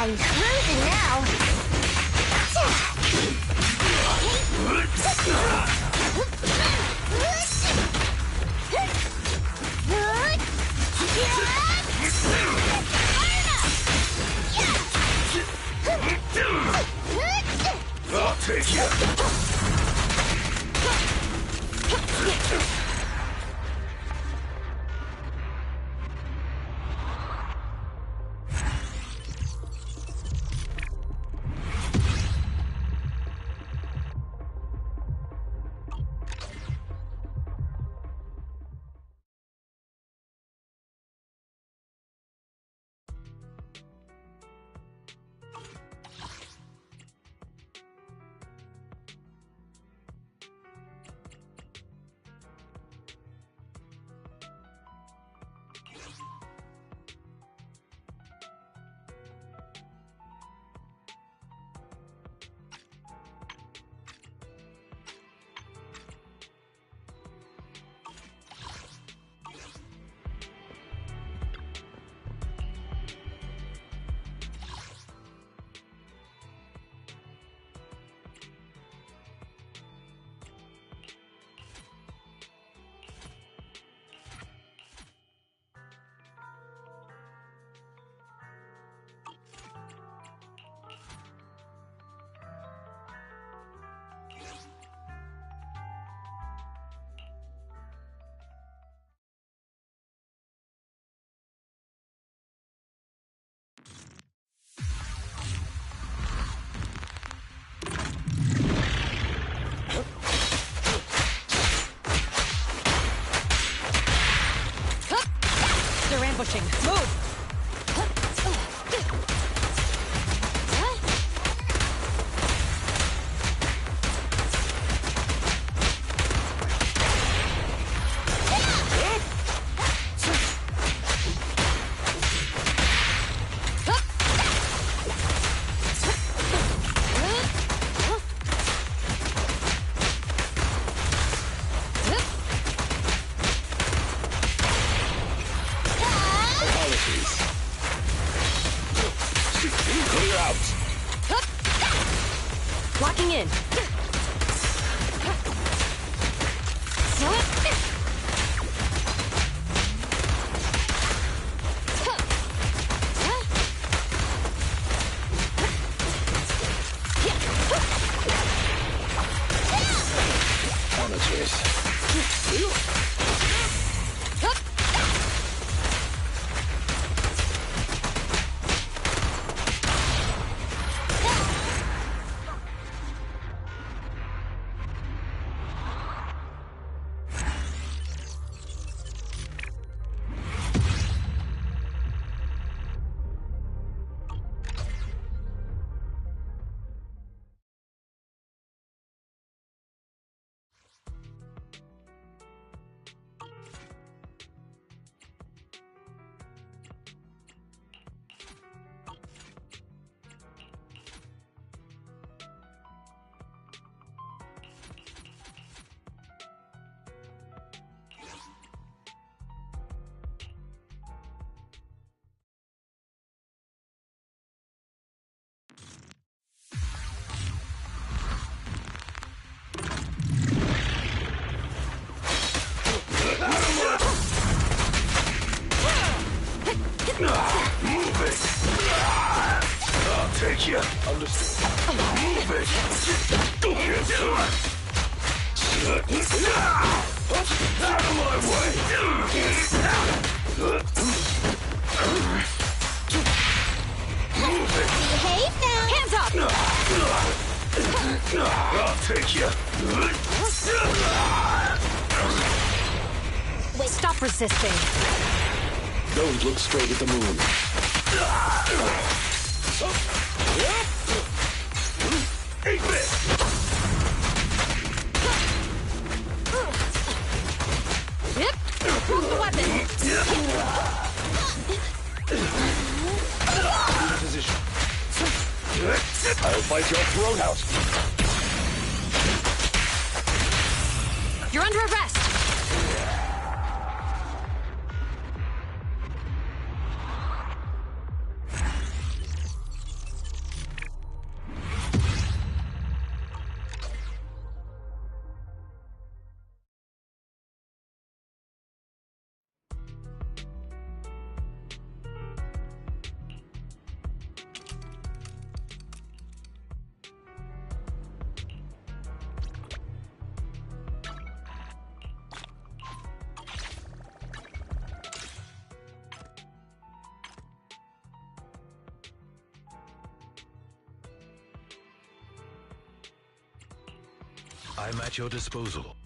I'm cruising now. I'll take you. They're ambushing. Move! Locking in. Move it! I'll take you. Understood. Move it! Yes, sir. Out of my way! Move it! Behave now! Hands up! I'll take you. Wait, stop resisting. Don't look straight at the moon. Eat this! Move the weapon! Position. I'll fight your throat out. You're under arrest! I'm at your disposal.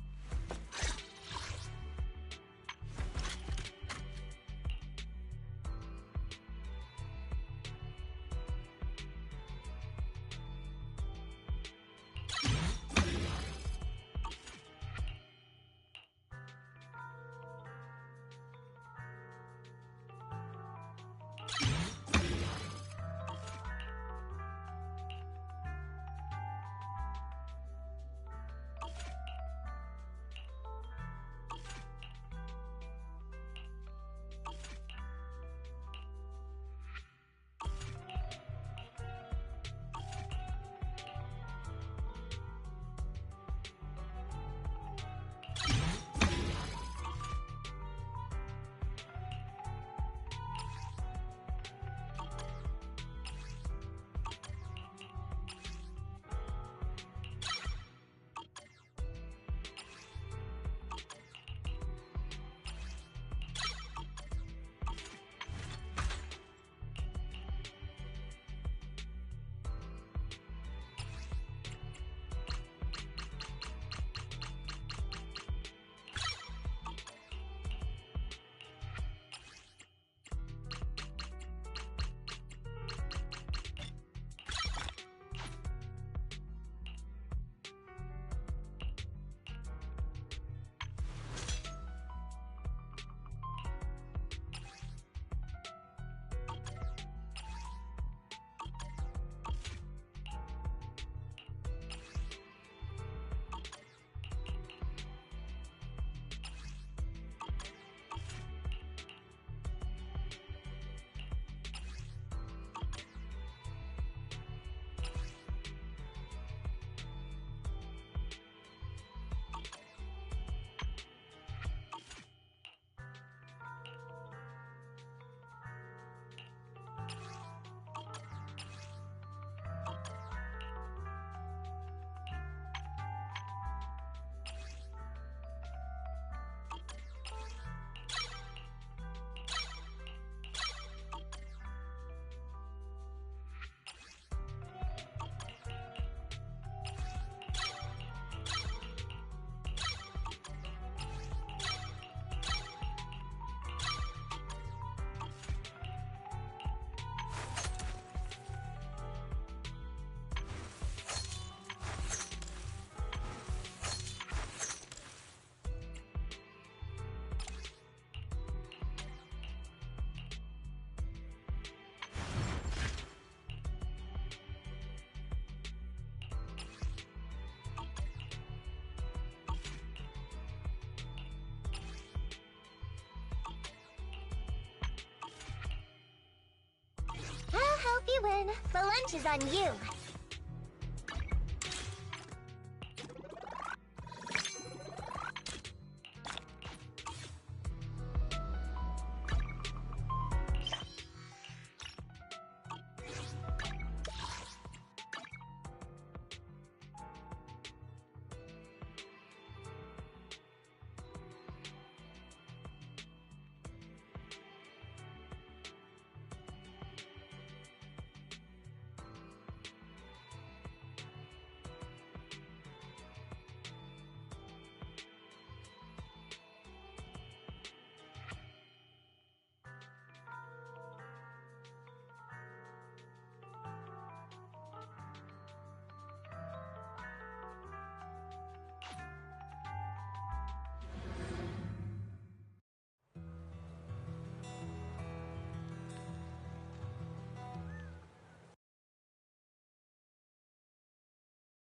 I'll help you win. The lunch is on you.